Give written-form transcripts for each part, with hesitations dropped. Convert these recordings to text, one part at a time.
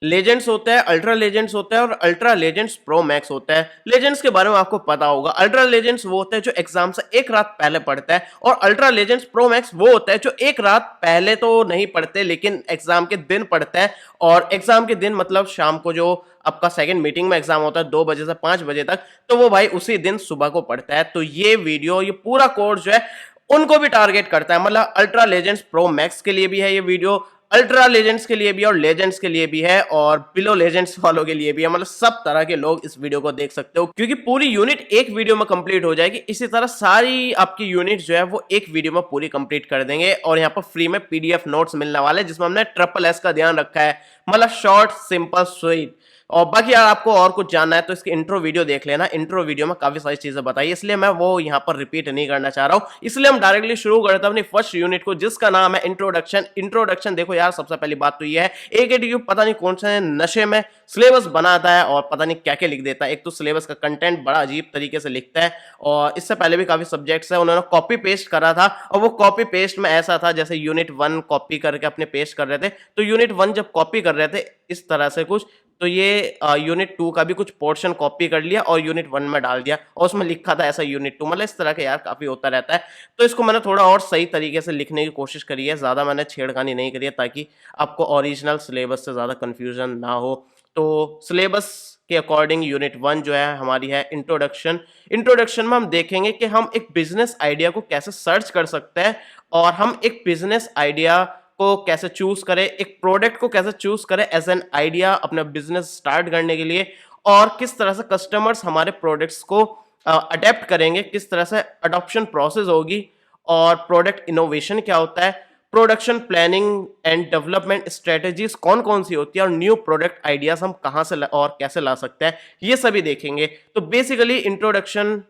Legends होता है, ultra legends होता है और अल्ट्रा लेजेंड्स प्रो मैक्स होता है। लेजेंड्स के बारे में आपको पता होगा, अल्ट्रा लेजेंड्स वो होता है जो एग्जाम से एक रात पहले पढ़ता है, और अल्ट्रा लेजेंड्स प्रो मैक्स वो होता है जो एक रात पहले तो नहीं पढ़ते लेकिन एग्जाम के दिन पढ़ता है। और एग्जाम के दिन मतलब शाम को जो आपका सेकंड मीटिंग में एग्जाम होता है 2 बजे से 5 बजे तक, तो वो भाई उसी दिन सुबह को पढ़ता है। तो ये वीडियो, ये पूरा कोर्स जो है उनको भी टारगेट करता है, मतलब अल्ट्रा लेजेंड्स प्रो मैक्स के लिए भी है ये वीडियो, अल्ट्रा लेजेंड्स के लिए भी और लेजेंड्स के लिए भी है और बिलो लेजेंड्स वालों के लिए भी है। मतलब सब तरह के लोग इस वीडियो को देख सकते हो, क्योंकि पूरी यूनिट एक वीडियो में कंप्लीट हो जाएगी। इसी तरह सारी आपकी यूनिट जो है वो एक वीडियो में पूरी कंप्लीट कर देंगे। और यहाँ पर फ्री में पीडीएफ नोट्स मिलने वाले, जिसमें हमने ट्रिपल एस का ध्यान रखा है, मतलब शॉर्ट सिंपल स्वीट। और बाकी यार आपको और कुछ जानना है तो इसकी इंट्रो वीडियो देख लेना, इंट्रो वीडियो में काफी सारी चीजें बताई, इसलिए मैं वो यहाँ पर रिपीट नहीं करना चाह रहा हूँ। इसलिए हम डायरेक्टली शुरू करते हैं अपनी फर्स्ट यूनिट को, जिसका नाम है इंट्रोडक्शन। इंट्रोडक्शन देखो यार, सबसे पहली बात तो ये है, एकेटीयू पता नहीं कौन से नशे में सिलेबस बनाता है और पता नहीं क्या क्या लिख देता है। एक तो सिलेबस का कंटेंट बड़ा अजीब तरीके से लिखता है, और इससे पहले भी काफी सब्जेक्ट्स है उन्होंने कॉपी पेस्ट करा था, और वो कॉपी पेस्ट में ऐसा था जैसे यूनिट 1 कॉपी करके अपने पेस्ट कर रहे थे। तो यूनिट 1 जब कॉपी कर रहे थे इस तरह से कुछ, तो ये यूनिट 2 का भी कुछ पोर्शन कॉपी कर लिया और यूनिट 1 में डाल दिया, और उसमें लिखा था ऐसा यूनिट 2। मतलब इस तरह के यार काफी होता रहता है। तो इसको मैंने थोड़ा और सही तरीके से लिखने की कोशिश करी है, ज्यादा मैंने छेड़खानी नहीं करी है, ताकि आपको ओरिजिनल सिलेबस से ज्यादा कंफ्यूजन ना हो। तो सिलेबस के अकॉर्डिंग यूनिट 1 जो है हमारी है इंट्रोडक्शन। इंट्रोडक्शन में हम देखेंगे कि हम एक बिजनेस आइडिया को कैसे सर्च कर सकते हैं, और हम एक बिजनेस आइडिया को कैसे चूज करें, एक प्रोडक्ट को कैसे चूज करें एज एन आइडिया अपना बिजनेस स्टार्ट करने के लिए, और किस तरह से कस्टमर्स हमारे प्रोडक्ट्स को अडेप्ट करेंगे, किस तरह से अडॉप्शन प्रोसेस होगी, और प्रोडक्ट इनोवेशन क्या होता है, production planning and development strategies कौन कौन सी होती है, और न्यू प्रोडक्ट आइडियाज हम कहां से और कैसे ला सकते हैं, ये सभी देखेंगे। तो बेसिकली इंट्रोडक्शन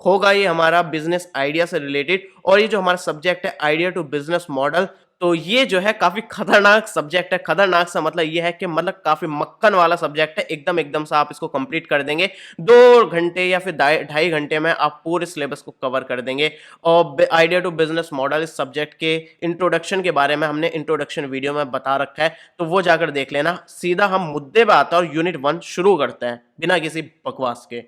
होगा ये हमारा बिजनेस आइडिया से रिलेटेड। और ये जो हमारा सब्जेक्ट है आइडिया टू बिजनेस मॉडल, तो ये जो है काफी खतरनाक सब्जेक्ट है। खतरनाक सा मतलब ये है कि मतलब काफी मक्खन वाला सब्जेक्ट है, एकदम से आप इसको कंप्लीट कर देंगे 2 घंटे या फिर 2.5 घंटे में आप पूरे सिलेबस को कवर कर देंगे। और आइडिया टू बिजनेस मॉडल इस सब्जेक्ट के इंट्रोडक्शन के बारे में हमने इंट्रोडक्शन वीडियो में बता रखा है, तो वो जाकर देख लेना। सीधा हम मुद्दे पे आते हैं और यूनिट 1 शुरू करते हैं बिना किसी बकवास के।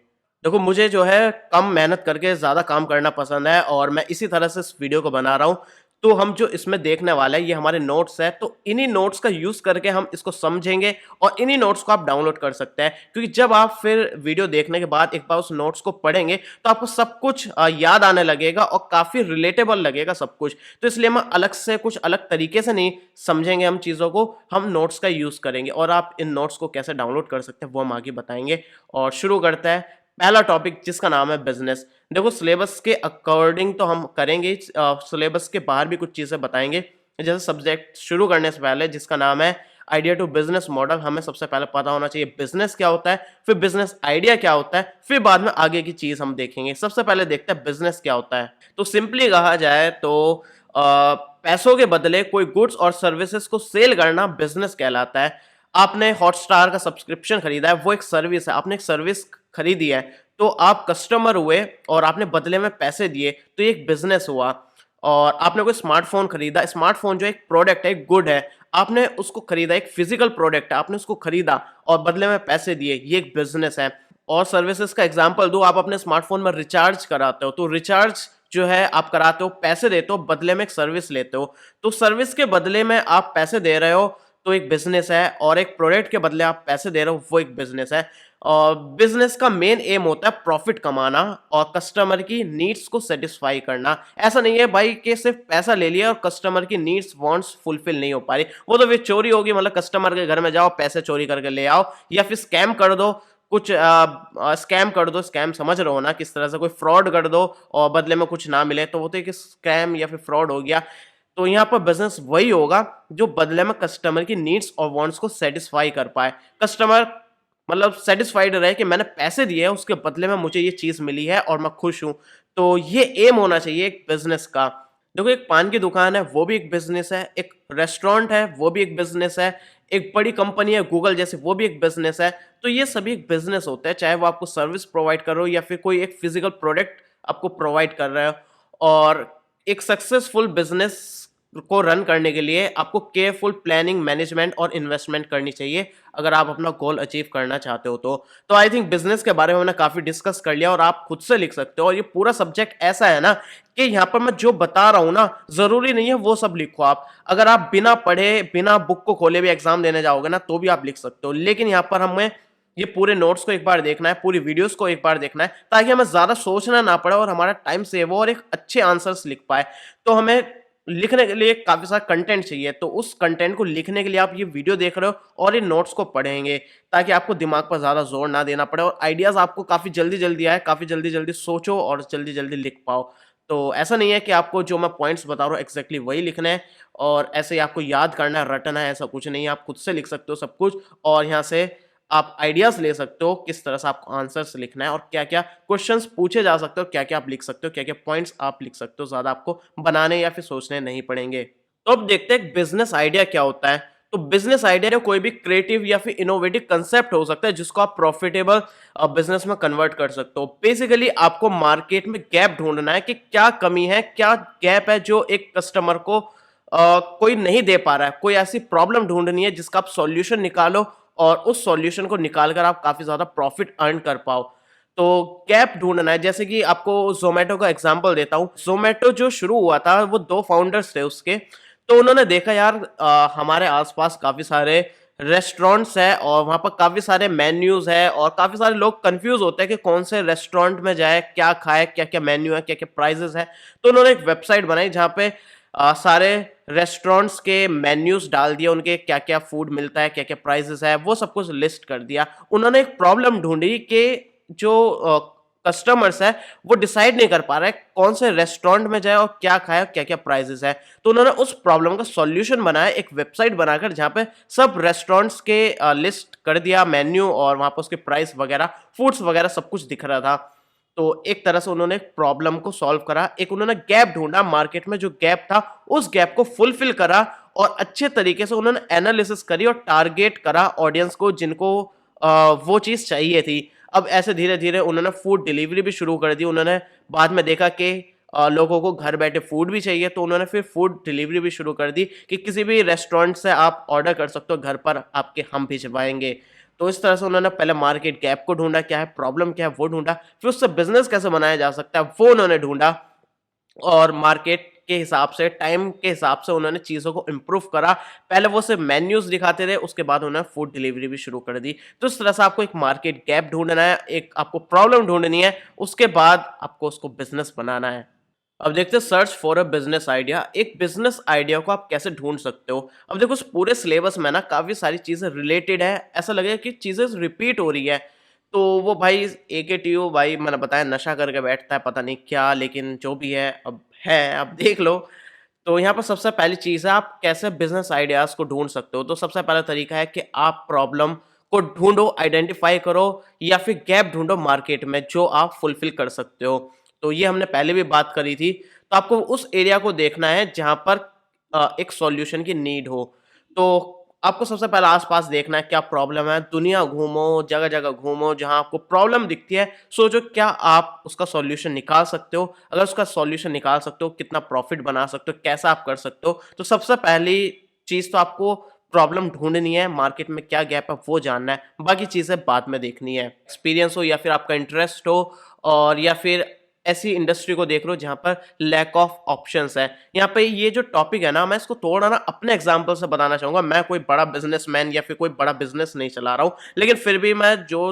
देखो मुझे जो है कम मेहनत करके ज़्यादा काम करना पसंद है, और मैं इसी तरह से इस वीडियो को बना रहा हूँ। तो हम जो इसमें देखने वाला है ये हमारे नोट्स है, तो इन्हीं नोट्स का यूज़ करके हम इसको समझेंगे, और इन्हीं नोट्स को आप डाउनलोड कर सकते हैं। क्योंकि जब आप फिर वीडियो देखने के बाद एक बार उस नोट्स को पढ़ेंगे तो आपको सब कुछ याद आने लगेगा और काफ़ी रिलेटेबल लगेगा सब कुछ। तो इसलिए हम अलग से कुछ अलग तरीके से नहीं समझेंगे हम चीज़ों को, हम नोट्स का यूज़ करेंगे। और आप इन नोट्स को कैसे डाउनलोड कर सकते हैं वो हम आगे बताएंगे। और शुरू करते हैं पहला टॉपिक, जिसका नाम है बिजनेस। देखो सिलेबस के अकॉर्डिंग तो हम करेंगे, सिलेबस के बाहर भी कुछ चीज़ें बताएंगे। जैसे सब्जेक्ट शुरू करने से पहले, जिसका नाम है आइडिया टू बिजनेस मॉडल, हमें सबसे पहले पता होना चाहिए बिजनेस क्या होता है, फिर बिजनेस आइडिया क्या होता है, फिर बाद में आगे की चीज़ हम देखेंगे। सबसे पहले देखते हैं बिजनेस क्या होता है। तो सिंपली कहा जाए तो पैसों के बदले कोई गुड्स और सर्विसेज को सेल करना बिजनेस कहलाता है। आपने हॉटस्टार का सब्सक्रिप्शन खरीदा है, वो एक सर्विस है, आपने एक सर्विस खरीदी है, तो आप कस्टमर हुए और आपने बदले में पैसे दिए, तो ये एक बिजनेस हुआ। और आपने कोई स्मार्टफोन खरीदा, स्मार्टफोन जो एक प्रोडक्ट है, एक गुड है, आपने उसको खरीदा, एक फिजिकल प्रोडक्ट है, आपने उसको खरीदा और बदले में पैसे दिए, ये एक बिजनेस है। और सर्विसेज का एग्जांपल दो, आप अपने स्मार्टफोन में रिचार्ज कराते हो, तो रिचार्ज जो है आप कराते हो, पैसे देते हो, बदले में एक सर्विस लेते हो, तो सर्विस के बदले में आप पैसे दे रहे हो, तो एक बिजनेस है। और एक प्रोडक्ट के बदले आप पैसे दे रहे हो, वो एक बिजनेस है। और बिजनेस का मेन एम होता है प्रॉफिट कमाना और कस्टमर की नीड्स को सेटिस्फाई करना। ऐसा नहीं है भाई कि सिर्फ पैसा ले लिया और कस्टमर की नीड्स वांट्स फुलफिल नहीं हो पा रही, वो तो फिर चोरी होगी। मतलब कस्टमर के घर में जाओ, पैसे चोरी करके ले आओ, या फिर स्कैम कर दो, कुछ स्कैम कर दो। स्कैम समझ रहे हो ना, किस तरह से कोई फ्रॉड कर दो और बदले में कुछ ना मिले, तो वो तो एक स्कैम या फिर फ्रॉड हो गया। तो यहाँ पर बिजनेस वही होगा जो बदले में कस्टमर की नीड्स और वांट्स को सेटिस्फाई कर पाए। कस्टमर मतलब सेटिस्फाइड रहे कि मैंने पैसे दिए हैं, उसके बदले में मुझे ये चीज़ मिली है और मैं खुश हूँ। तो ये एम होना चाहिए एक बिजनेस का। देखो एक पान की दुकान है, वो भी एक बिजनेस है, एक रेस्टोरेंट है, वो भी एक बिजनेस है, एक बड़ी कंपनी है गूगल जैसे, वो भी एक बिजनेस है। तो ये सभी एक बिजनेस होते हैं, चाहे वो आपको सर्विस प्रोवाइड कर रहे हो या फिर कोई एक फिजिकल प्रोडक्ट आपको प्रोवाइड कर रहे हो। और एक सक्सेसफुल बिजनेस को रन करने के लिए आपको केयरफुल प्लानिंग, मैनेजमेंट और इन्वेस्टमेंट करनी चाहिए अगर आप अपना गोल अचीव करना चाहते हो तो आई थिंक बिजनेस के बारे में मैंने काफी डिस्कस कर लिया और आप खुद से लिख सकते हो। और ये पूरा सब्जेक्ट ऐसा है ना कि यहाँ पर मैं जो बता रहा हूँ ना, जरूरी नहीं है वो सब लिखो आप। अगर आप बिना पढ़े, बिना बुक को खोले भी एग्जाम देने जाओगे ना तो भी आप लिख सकते हो, लेकिन यहाँ पर हमें ये पूरे नोट्स को एक बार देखना है, पूरी वीडियोस को एक बार देखना है, ताकि हमें ज्यादा सोचना ना पड़े और हमारा टाइम सेव हो और एक अच्छे आंसर्स लिख पाए। तो हमें लिखने के लिए काफी सारा कंटेंट चाहिए, तो उस कंटेंट को लिखने के लिए आप ये वीडियो देख रहे हो और ये नोट्स को पढ़ेंगे, ताकि आपको दिमाग पर ज्यादा जोर ना देना पड़े और आइडियाज आपको काफी जल्दी जल्दी आए, काफी जल्दी जल्दी सोचो और जल्दी जल्दी लिख पाओ। तो ऐसा नहीं है कि आपको जो मैं पॉइंट्स बता रहा हूँ एग्जैक्टली वही लिखना है और ऐसे ही आपको याद करना है, रटना है, ऐसा कुछ नहीं है। आप खुद से लिख सकते हो सब कुछ और यहाँ से आप आइडियाज ले सकते हो किस तरह से आपको आंसर्स लिखना है और क्या क्या क्वेश्चंस पूछे जा सकते हो, क्या क्या आप लिख सकते हो, क्या क्या पॉइंट्स आप लिख सकते हो, ज्यादा आपको बनाने या फिर सोचने नहीं पड़ेंगे। तो अब देखते हैं बिजनेस आइडिया क्या होता है। तो बिजनेस आइडिया कोई भी क्रिएटिव या फिर इनोवेटिव कंसेप्ट हो सकता है जिसको आप प्रॉफिटेबल बिजनेस में कन्वर्ट कर सकते हो। बेसिकली आपको मार्केट में गैप ढूंढना है कि क्या कमी है, क्या गैप है जो एक कस्टमर को कोई नहीं दे पा रहा है। कोई ऐसी प्रॉब्लम ढूंढनी है जिसका आप सॉल्यूशन निकालो और उस सॉल्यूशन को निकालकर आप काफी ज्यादा प्रॉफिट अर्न कर पाओ। तो गैप ढूंढना है, जैसे कि आपको जोमेटो का एग्जांपल देता हूं। जोमेटो जो शुरू हुआ था वो दो फाउंडर्स थे उसके। तो उन्होंने देखा यार हमारे आसपास काफी सारे रेस्टोरेंट्स है और वहां पर काफी सारे मेन्यूज है और काफी सारे लोग कंफ्यूज होते हैं कि कौन से रेस्टोरेंट में जाए, क्या खाए, क्या क्या मेन्यू है, क्या क्या प्राइजेस है। तो उन्होंने एक वेबसाइट बनाई जहाँ पे सारे रेस्टोरेंट्स के मेन्यूज डाल दिए, उनके क्या क्या फूड मिलता है, क्या क्या प्राइजेस है, वो सब कुछ लिस्ट कर दिया। उन्होंने एक प्रॉब्लम ढूंढी कि जो कस्टमर्स है वो डिसाइड नहीं कर पा रहे कौन से रेस्टोरेंट में जाए और क्या खाए, क्या क्या प्राइजेस है। तो उन्होंने उस प्रॉब्लम का सॉल्यूशन बनाया, एक वेबसाइट बनाकर जहाँ पे सब रेस्टोरेंट्स के लिस्ट कर दिया मेन्यू और वहां पर उसके प्राइस वगैरह, फूड्स वगैरह सब कुछ दिख रहा था। तो एक तरह से उन्होंने प्रॉब्लम को सॉल्व करा, एक उन्होंने गैप ढूंढा मार्केट में, जो गैप था उस गैप को फुलफिल करा और अच्छे तरीके से उन्होंने एनालिसिस करी और टारगेट करा ऑडियंस को जिनको वो चीज चाहिए थी। अब ऐसे धीरे धीरे उन्होंने फूड डिलीवरी भी शुरू कर दी। उन्होंने बाद में देखा कि लोगों को घर बैठे फूड भी चाहिए, तो उन्होंने फिर फूड डिलीवरी भी शुरू कर दी कि किसी भी रेस्टोरेंट से आप ऑर्डर कर सकते हो, घर पर आपके हम भिजवाएंगे। तो इस तरह से उन्होंने पहले मार्केट गैप को ढूंढा, क्या है प्रॉब्लम, क्या है वो ढूंढा, फिर उससे बिजनेस कैसे बनाया जा सकता है वो उन्होंने ढूंढा और मार्केट के हिसाब से, टाइम के हिसाब से उन्होंने चीज़ों को इम्प्रूव करा। पहले वो सिर्फ मेन्यूज दिखाते थे, उसके बाद उन्होंने फूड डिलीवरी भी शुरू कर दी। तो इस तरह से आपको एक मार्केट गैप ढूंढना है, एक आपको प्रॉब्लम ढूंढनी है, उसके बाद आपको उसको बिजनेस बनाना है। अब देखते हैं search for a business idea. एक बिजनेस आइडिया को आप कैसे ढूंढ सकते हो। अब देखो उस पूरे सिलेबस में ना काफी सारी चीजें रिलेटेड है, ऐसा लगेगा कि चीजें रिपीट हो रही है। तो वो भाई AKTU भाई मैंने बताया नशा करके बैठता है पता नहीं क्या, लेकिन जो भी है अब देख लो। तो यहाँ पर सबसे पहली चीज है आप कैसे बिजनेस आइडियाज को ढूंढ सकते हो। तो सबसे पहला तरीका है कि आप प्रॉब्लम को ढूंढो, आइडेंटिफाई करो या फिर गैप ढूंढो मार्केट में जो आप फुलफिल कर सकते हो। तो ये हमने पहले भी बात करी थी। तो आपको उस एरिया को देखना है जहां पर एक सॉल्यूशन की नीड हो। तो आपको सबसे पहले आसपास देखना है क्या प्रॉब्लम है, दुनिया घूमो, जगह जगह घूमो, जहां आपको प्रॉब्लम दिखती है सोचो क्या आप उसका सॉल्यूशन निकाल सकते हो। अगर उसका सॉल्यूशन निकाल सकते हो, कितना प्रॉफिट बना सकते हो, कैसा आप कर सकते हो। तो सबसे पहली चीज तो आपको प्रॉब्लम ढूंढनी है, मार्केट में क्या गैप है वो जानना है, बाकी चीजें बाद में देखनी है। एक्सपीरियंस हो या फिर आपका इंटरेस्ट हो और या फिर ऐसी इंडस्ट्री को देख लो जहां पर लैक ऑफ ऑप्शंस है। यहाँ पे ये जो टॉपिक है ना, मैं इसको थोड़ा ना अपने एग्जांपल से बताना चाहूंगा। मैं कोई बड़ा बिजनेसमैन या फिर कोई बड़ा बिजनेस नहीं चला रहा हूँ, लेकिन फिर भी मैं जो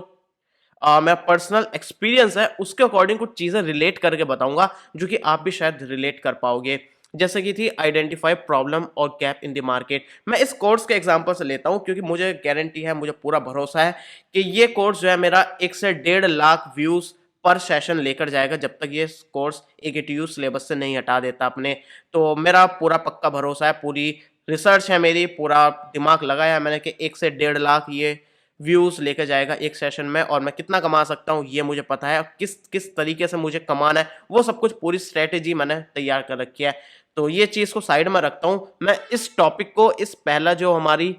मेरा पर्सनल एक्सपीरियंस है उसके अकॉर्डिंग कुछ चीजें रिलेट करके बताऊंगा जो कि आप भी शायद रिलेट कर पाओगे। जैसे कि थी आइडेंटिफाई प्रॉब्लम और गैप इन द मार्केट। मैं इस कोर्स के एग्जांपल से लेता हूं क्योंकि मुझे गारंटी है, मुझे पूरा भरोसा है कि ये कोर्स जो है मेरा 1 से 1.5 लाख व्यूज पर सेशन लेकर जाएगा जब तक ये कोर्स AKTU सिलेबस से नहीं हटा देता अपने। तो मेरा पूरा पक्का भरोसा है, पूरी रिसर्च है मेरी, पूरा दिमाग लगाया है मैंने कि 1 से 1.5 लाख ये व्यूज लेकर जाएगा एक सेशन में। और मैं कितना कमा सकता हूँ ये मुझे पता है, किस किस तरीके से मुझे कमाना है वो सब कुछ पूरी स्ट्रेटेजी मैंने तैयार कर रखी है। तो ये चीज को साइड में रखता हूँ, मैं इस टॉपिक को, इस पहला जो हमारी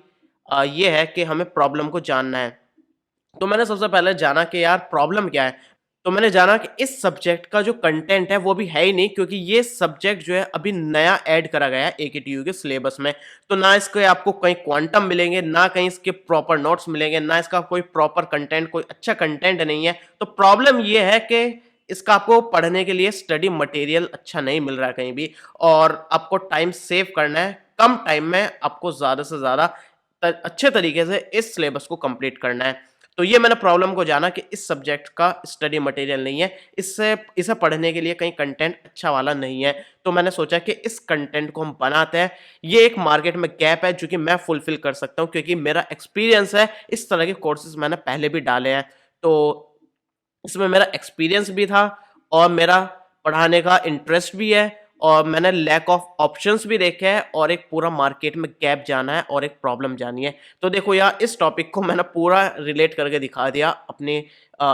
ये है कि हमें प्रॉब्लम को जानना है। तो मैंने सबसे पहले जाना कि यार प्रॉब्लम क्या है। तो मैंने जाना कि इस सब्जेक्ट का जो कंटेंट है वो भी है ही नहीं, क्योंकि ये सब्जेक्ट जो है अभी नया ऐड करा गया है एकेटीयू के सिलेबस में। तो ना इसके आपको कहीं क्वांटम मिलेंगे, ना कहीं इसके प्रॉपर नोट्स मिलेंगे, ना इसका कोई प्रॉपर कंटेंट, कोई अच्छा कंटेंट नहीं है। तो प्रॉब्लम ये है कि इसका आपको पढ़ने के लिए स्टडी मटेरियल अच्छा नहीं मिल रहा है कहीं भी, और आपको टाइम सेव करना है, कम टाइम में आपको ज़्यादा से ज़्यादा अच्छे तरीके से इस सिलेबस को कंप्लीट करना है। तो ये मैंने प्रॉब्लम को जाना कि इस सब्जेक्ट का स्टडी मटेरियल नहीं है, इससे इसे पढ़ने के लिए कहीं कंटेंट अच्छा वाला नहीं है। तो मैंने सोचा कि इस कंटेंट को हम बनाते हैं, ये एक मार्केट में गैप है जो कि मैं फुलफिल कर सकता हूँ, क्योंकि मेरा एक्सपीरियंस है, इस तरह के कोर्सेज मैंने पहले भी डाले हैं। तो इसमें मेरा एक्सपीरियंस भी था और मेरा पढ़ाने का इंटरेस्ट भी है, और मैंने लैक ऑफ ऑप्शंस भी देखे हैं, और एक पूरा मार्केट में गैप जाना है और एक प्रॉब्लम जानी है। तो देखो यार, इस टॉपिक को मैंने पूरा रिलेट करके दिखा दिया अपने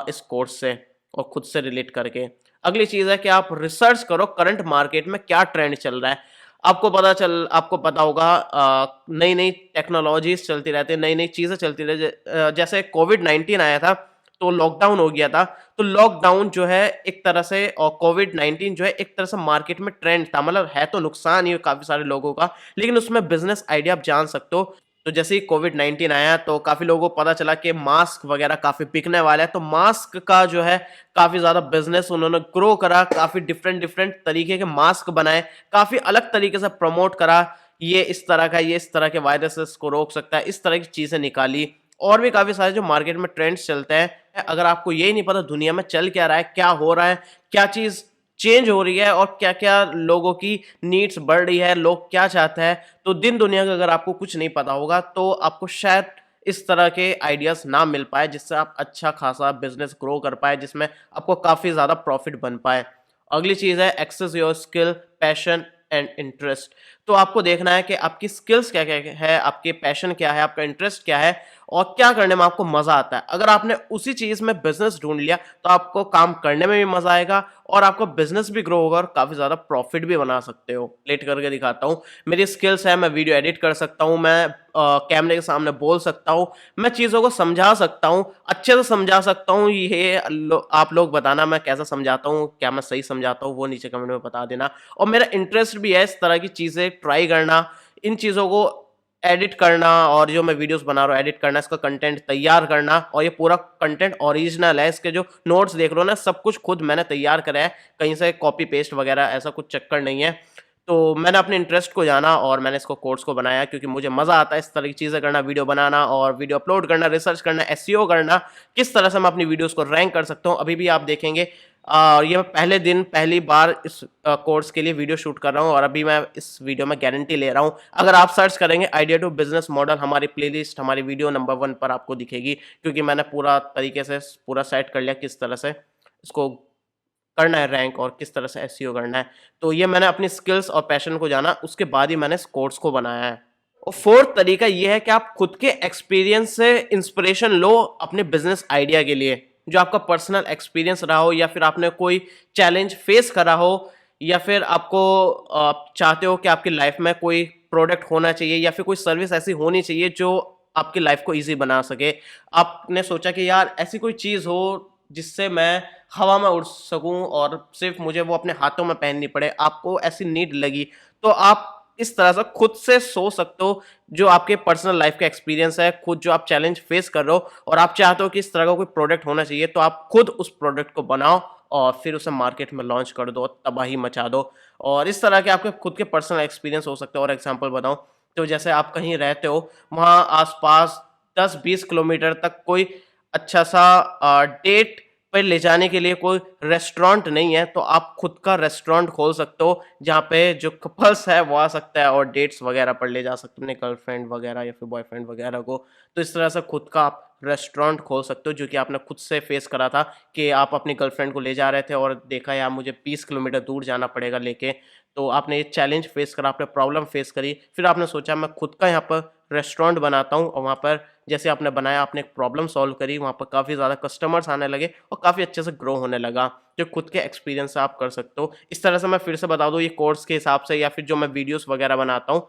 इस कोर्स से और खुद से रिलेट करके। अगली चीज़ है कि आप रिसर्च करो करंट मार्केट में क्या ट्रेंड चल रहा है। आपको पता होगा, नई नई टेक्नोलॉजीज चलती रहती है, नई नई चीज़ें चलती रहती है। जैसे कोविड-19 आया था तो लॉकडाउन हो गया था। तो लॉकडाउन जो है एक तरह से, और कोविड-19 जो है एक तरह से मार्केट में ट्रेंड था, मतलब है तो नुकसान ही काफ़ी सारे लोगों का, लेकिन उसमें बिज़नेस आइडिया आप जान सकते हो। तो जैसे ही कोविड-19 आया तो काफ़ी लोगों को पता चला कि मास्क वगैरह काफ़ी बिकने वाला है, तो मास्क का जो है काफ़ी ज़्यादा बिज़नेस उन्होंने ग्रो करा, काफ़ी डिफरेंट तरीके के मास्क बनाए, काफ़ी अलग तरीके से प्रमोट करा, ये इस तरह का, ये इस तरह के वायरसेस को रोक सकता है, इस तरह की चीज़ें निकाली। और भी काफ़ी सारे जो मार्केट में ट्रेंड्स चलते हैं, अगर आपको यही नहीं पता दुनिया में चल क्या रहा है, क्या हो रहा है, क्या चीज़ चेंज हो रही है और क्या-क्या लोगों की नीड्स बढ़ रही है, लोग क्या चाहते हैं, तो दिन दुनिया का अगर आपको कुछ नहीं पता होगा, तो आपको शायद इस तरह के आइडियाज़ ना मिल पाए, जिससे आप अच्छा खासा बिज़नेस ग्रो कर पाएँ, जिसमें आपको काफ़ी ज़्यादा प्रॉफ़िट बन पाए। अगली चीज़ है assess your skill, passion and interest. तो आपको देखना है कि आपकी स्किल्स क्या-क्या है, आपके पैशन क्या है, आपका इंटरेस्ट क्या है और क्या करने में आपको मज़ा आता है। अगर आपने उसी चीज़ में बिज़नेस ढूँढ लिया, तो आपको काम करने में भी मज़ा आएगा और आपका बिज़नेस भी ग्रो होगा और काफ़ी ज़्यादा प्रॉफ़िट भी बना सकते हो। रिलेट करके दिखाता हूँ। मेरी स्किल्स है, मैं वीडियो एडिट कर सकता हूँ, मैं कैमरे के सामने बोल सकता हूँ, मैं चीज़ों को समझा सकता हूँ, अच्छे से समझा सकता हूँ। ये आप लोग बताना मैं कैसा समझाता हूँ, क्या मैं सही समझाता हूँ, वो नीचे कमेंट में बता देना। और मेरा इंटरेस्ट भी है इस तरह की चीज़ें ट्राई करना, इन चीज़ों को एडिट करना, और जो मैं वीडियोस बना रहा हूँ एडिट करना, इसका कंटेंट तैयार करना, और ये पूरा कंटेंट ओरिजिनल है। इसके जो नोट्स देख रहे हो ना, सब कुछ खुद मैंने तैयार करा है, कहीं से कॉपी पेस्ट वगैरह ऐसा कुछ चक्कर नहीं है। तो मैंने अपने इंटरेस्ट को जाना और मैंने इसको कोर्स को बनाया, क्योंकि मुझे मज़ा आता है इस तरह की चीज़ें करना, वीडियो बनाना और वीडियो अपलोड करना, रिसर्च करना, एसईओ करना, किस तरह से मैं अपनी वीडियोज़ को रैंक कर सकता हूँ। अभी भी आप देखेंगे, ये मैं पहले दिन पहली बार इस कोर्स के लिए वीडियो शूट कर रहा हूँ, और अभी मैं इस वीडियो में गारंटी ले रहा हूँ। अगर आप सर्च करेंगे आइडिया टू बिज़नेस मॉडल, हमारी प्लेलिस्ट हमारी वीडियो नंबर 1 पर आपको दिखेगी, क्योंकि मैंने पूरा तरीके से पूरा सेट कर लिया किस तरह से इसको करना है रैंक और किस तरह से एसईओ करना है। तो ये मैंने अपनी स्किल्स और पैशन को जाना, उसके बाद ही मैंने इस कोर्स को बनाया है। और फोर्थ तरीका ये है कि आप खुद के एक्सपीरियंस से इंस्पिरेशन लो अपने बिजनेस आइडिया के लिए, जो आपका पर्सनल एक्सपीरियंस रहा हो, या फिर आपने कोई चैलेंज फेस करा हो, या फिर आपको आप चाहते हो कि आपकी लाइफ में कोई प्रोडक्ट होना चाहिए या फिर कोई सर्विस ऐसी होनी चाहिए जो आपकी लाइफ को ईजी बना सके। आपने सोचा कि यार ऐसी कोई चीज़ हो जिससे मैं हवा में उड़ सकूं और सिर्फ मुझे वो अपने हाथों में पहननी पड़े, आपको ऐसी नीड लगी, तो आप इस तरह से खुद से सोच सकते हो, जो आपके पर्सनल लाइफ का एक्सपीरियंस है, खुद जो आप चैलेंज फेस कर रहे हो और आप चाहते हो कि इस तरह का कोई प्रोडक्ट होना चाहिए, तो आप खुद उस प्रोडक्ट को बनाओ और फिर उसे मार्केट में लॉन्च कर दो, तबाही मचा दो। और इस तरह के आपके खुद के पर्सनल एक्सपीरियंस हो सकते हैं। और एग्जांपल बताऊं, तो जैसे आप कहीं रहते हो, वहाँ आसपास 10-20 किलोमीटर तक कोई अच्छा सा डेट पे ले जाने के लिए कोई रेस्टोरेंट नहीं है, तो आप खुद का रेस्टोरेंट खोल सकते हो, जहाँ पे जो कपल्स है वो आ सकता है और डेट्स वगैरह पर ले जा सकते हो अपने गर्लफ्रेंड वगैरह या फिर बॉयफ्रेंड वगैरह को। तो इस तरह से खुद का आप रेस्टोरेंट खोल सकते हो, जो कि आपने खुद से फेस करा था कि आप अपनी गर्लफ्रेंड को ले जा रहे थे और देखा यार मुझे 20 किलोमीटर दूर जाना पड़ेगा लेके। तो आपने ये चैलेंज फेस करा, आपने प्रॉब्लम फेस करी, फिर आपने सोचा मैं खुद का यहाँ पर रेस्टोरेंट बनाता हूँ, और वहाँ पर जैसे आपने बनाया, आपने एक प्रॉब्लम सॉल्व करी, वहाँ पर काफ़ी ज़्यादा कस्टमर्स आने लगे और काफ़ी अच्छे से ग्रो होने लगा, जो खुद के एक्सपीरियंस से आप कर सकते हो। इस तरह से मैं फिर से बता दूँ, ये कोर्स के हिसाब से या फिर जो मैं वीडियोस वगैरह बनाता हूँ,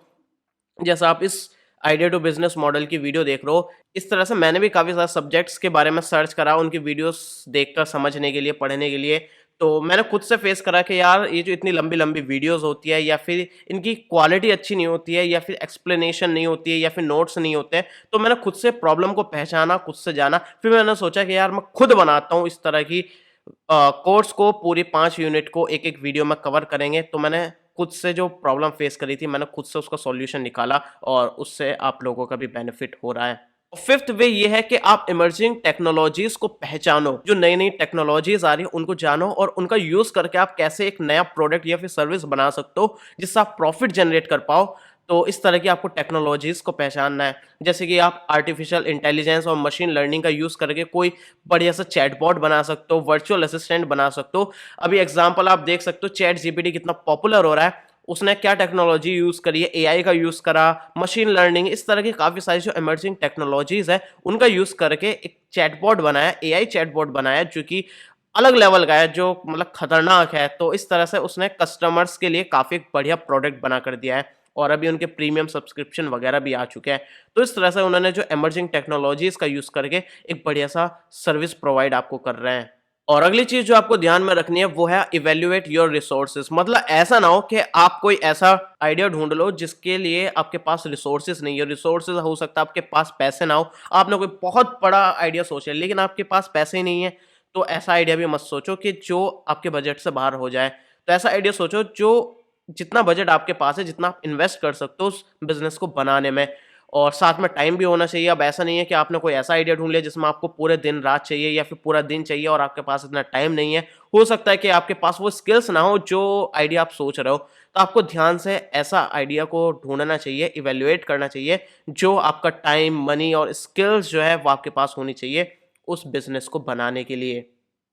जैसा आप इस आइडिया टू बिजनेस मॉडल की वीडियो देख रहे हो। इस तरह से मैंने भी काफ़ी सारे सब्जेक्ट्स के बारे में सर्च करा, उनकी वीडियोस देखकर समझने के लिए, पढ़ने के लिए। तो मैंने खुद से फेस करा कि यार ये जो इतनी लंबी-लंबी वीडियोस होती है, या फिर इनकी क्वालिटी अच्छी नहीं होती है, या फिर एक्सप्लेनेशन नहीं होती है, या फिर नोट्स नहीं होते हैं। तो मैंने खुद से प्रॉब्लम को पहचाना, खुद से जाना, फिर मैंने सोचा कि यार मैं खुद बनाता हूँ इस तरह की कोर्स को, पूरी 5 यूनिट को एक-एक वीडियो में कवर करेंगे। तो मैंने खुद से जो प्रॉब्लम फेस करी थी, मैंने खुद से उसका सॉल्यूशन निकाला और उससे आप लोगों का भी बेनिफिट हो रहा है। फिफ्थ वे ये है कि आप इमर्जिंग टेक्नोलॉजीज को पहचानो। जो नई-नई टेक्नोलॉजीज आ रही है उनको जानो और उनका यूज़ करके आप कैसे एक नया प्रोडक्ट या फिर सर्विस बना सकते हो, जिससे आप प्रॉफिट जनरेट कर पाओ। तो इस तरह की आपको टेक्नोलॉजीज को पहचानना है। जैसे कि आप आर्टिफिशियल इंटेलिजेंस और मशीन लर्निंग का यूज़ करके कोई बढ़िया सा चैटबॉट बना सकते हो, वर्चुअल असिस्टेंट बना सकते हो। अभी एग्जांपल आप देख सकते हो, चैट जीपीटी कितना पॉपुलर हो रहा है। उसने क्या टेक्नोलॉजी यूज़ करी है, एआई का यूज़ करा, मशीन लर्निंग, इस तरह की काफ़ी सारी जो इमर्जिंग टेक्नोलॉजीज़ है, उनका यूज़ करके एक चैटबॉट बनाया, एआई चैटबॉट बनाया, जो कि अलग लेवल का है, जो मतलब खतरनाक है। तो इस तरह से उसने कस्टमर्स के लिए काफ़ी बढ़िया प्रोडक्ट बना कर दिया है और अभी उनके प्रीमियम सब्सक्रिप्शन वगैरह भी आ चुके हैं। तो इस तरह से उन्होंने जो इमर्जिंग टेक्नोलॉजीज़ का यूज़ करके एक बढ़िया सा सर्विस प्रोवाइड आपको कर रहे हैं। और अगली चीज़ जो आपको ध्यान में रखनी है वो है इवैल्यूएट योर रिसोर्सेज। मतलब ऐसा ना हो कि आप कोई ऐसा आइडिया ढूंढ लो जिसके लिए आपके पास रिसोर्सेज नहीं है। रिसोर्सेज हो सकता है आपके पास पैसे ना हो, आपने कोई बहुत बड़ा आइडिया सोचा है लेकिन आपके पास पैसे ही नहीं है। तो ऐसा आइडिया भी मत सोचो कि जो आपके बजट से बाहर हो जाए। तो ऐसा आइडिया सोचो जो जितना बजट आपके पास है, जितना आप इन्वेस्ट कर सकते हो उस बिजनेस को बनाने में, और साथ में टाइम भी होना चाहिए। अब ऐसा नहीं है कि आपने कोई ऐसा आइडिया ढूँढ लिया जिसमें आपको पूरे दिन रात चाहिए या फिर पूरा दिन चाहिए और आपके पास इतना टाइम नहीं है। हो सकता है कि आपके पास वो स्किल्स ना हो जो आइडिया आप सोच रहे हो। तो आपको ध्यान से ऐसा आइडिया को ढूँढना चाहिए, इवैल्यूएट करना चाहिए, जो आपका टाइम, मनी और स्किल्स जो है वो आपके पास होनी चाहिए उस बिज़नेस को बनाने के लिए।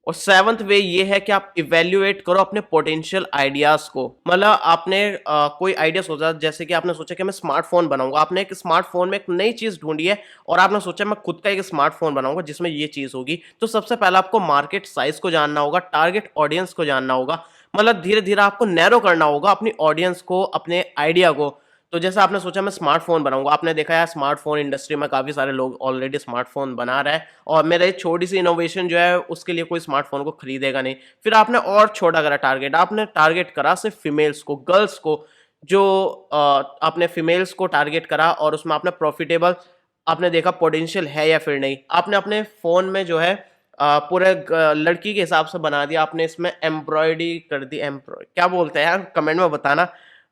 और सेवंथ वे ये है कि आप इवैल्यूएट करो अपने पोटेंशियल आइडियाज को। मतलब आपने कोई आइडिया सोचा, जैसे कि आपने सोचा कि मैं स्मार्टफोन बनाऊंगा। आपने एक स्मार्टफोन में एक नई चीज ढूंढी है और आपने सोचा मैं खुद का एक स्मार्टफोन बनाऊंगा जिसमें ये चीज होगी। तो सबसे पहले आपको मार्केट साइज को जानना होगा, टारगेट ऑडियंस को जानना होगा। मतलब धीरे धीरे आपको नैरो करना होगा अपनी ऑडियंस को, अपने आइडिया को। तो जैसे आपने सोचा मैं स्मार्टफोन बनाऊंगा, आपने देखा है स्मार्टफोन इंडस्ट्री में काफी सारे लोग ऑलरेडी स्मार्टफोन बना रहे हैं और मेरा एक छोटी सी इनोवेशन जो है उसके लिए कोई स्मार्टफोन को खरीदेगा नहीं। फिर आपने और छोटा करा टारगेट, आपने टारगेट करा सिर्फ फीमेल्स को, गर्ल्स को। जो आपने फीमेल्स को टारगेट करा और उसमें आपने प्रॉफिटेबल, आपने देखा पोटेंशियल है या फिर नहीं। आपने अपने फोन में जो है पूरे लड़की के हिसाब से बना दिया। आपने इसमें एम्ब्रॉयडरी कर दी, एम्ब्रॉय क्या बोलते हैं यार, कमेंट में बताना,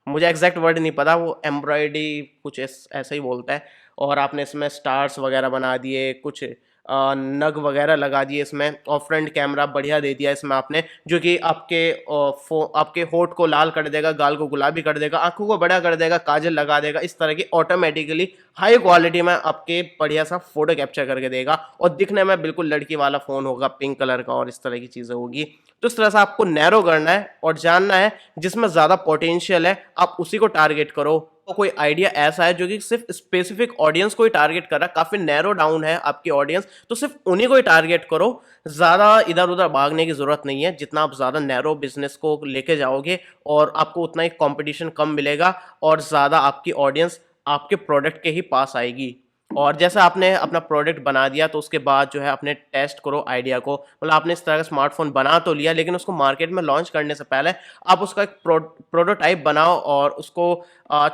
मुझे एग्जैक्ट वर्ड नहीं पता, वो एम्ब्रॉयडरी कुछ ऐसा ही बोलता है। और आपने इसमें स्टार्स वगैरह बना दिए, कुछ नग वगैरह लगा दिए इसमें, और फ्रंट कैमरा बढ़िया दे दिया इसमें आपने, जो कि आपके होठ को लाल कर देगा, गाल को गुलाबी कर देगा, आंखों को बड़ा कर देगा, काजल लगा देगा। इस तरह की ऑटोमेटिकली हाई क्वालिटी में आपके बढ़िया सा फोटो कैप्चर करके देगा और दिखने में बिल्कुल लड़की वाला फोन होगा, पिंक कलर का, और इस तरह की चीजें होगी। तो इस तरह से आपको नैरो करना है और जानना है जिसमें ज्यादा पोटेंशियल है, आप उसी को टारगेट करो। तो कोई आइडिया ऐसा है जो कि सिर्फ स्पेसिफिक ऑडियंस को ही टारगेट कर रहा है, काफी नैरो डाउन है आपकी ऑडियंस, तो सिर्फ उन्हीं को ही टारगेट करो। ज्यादा इधर उधर भागने की जरूरत नहीं है। जितना आप ज्यादा नैरो बिजनेस को लेके जाओगे और आपको उतना ही कंपटीशन कम मिलेगा और ज्यादा आपकी ऑडियंस आपके प्रोडक्ट के ही पास आएगी। और जैसे आपने अपना प्रोडक्ट बना दिया तो उसके बाद जो है अपने टेस्ट करो आइडिया को। मतलब आपने इस तरह का स्मार्टफोन बना तो लिया, लेकिन उसको मार्केट में लॉन्च करने से पहले आप उसका एक प्रोटोटाइप बनाओ और उसको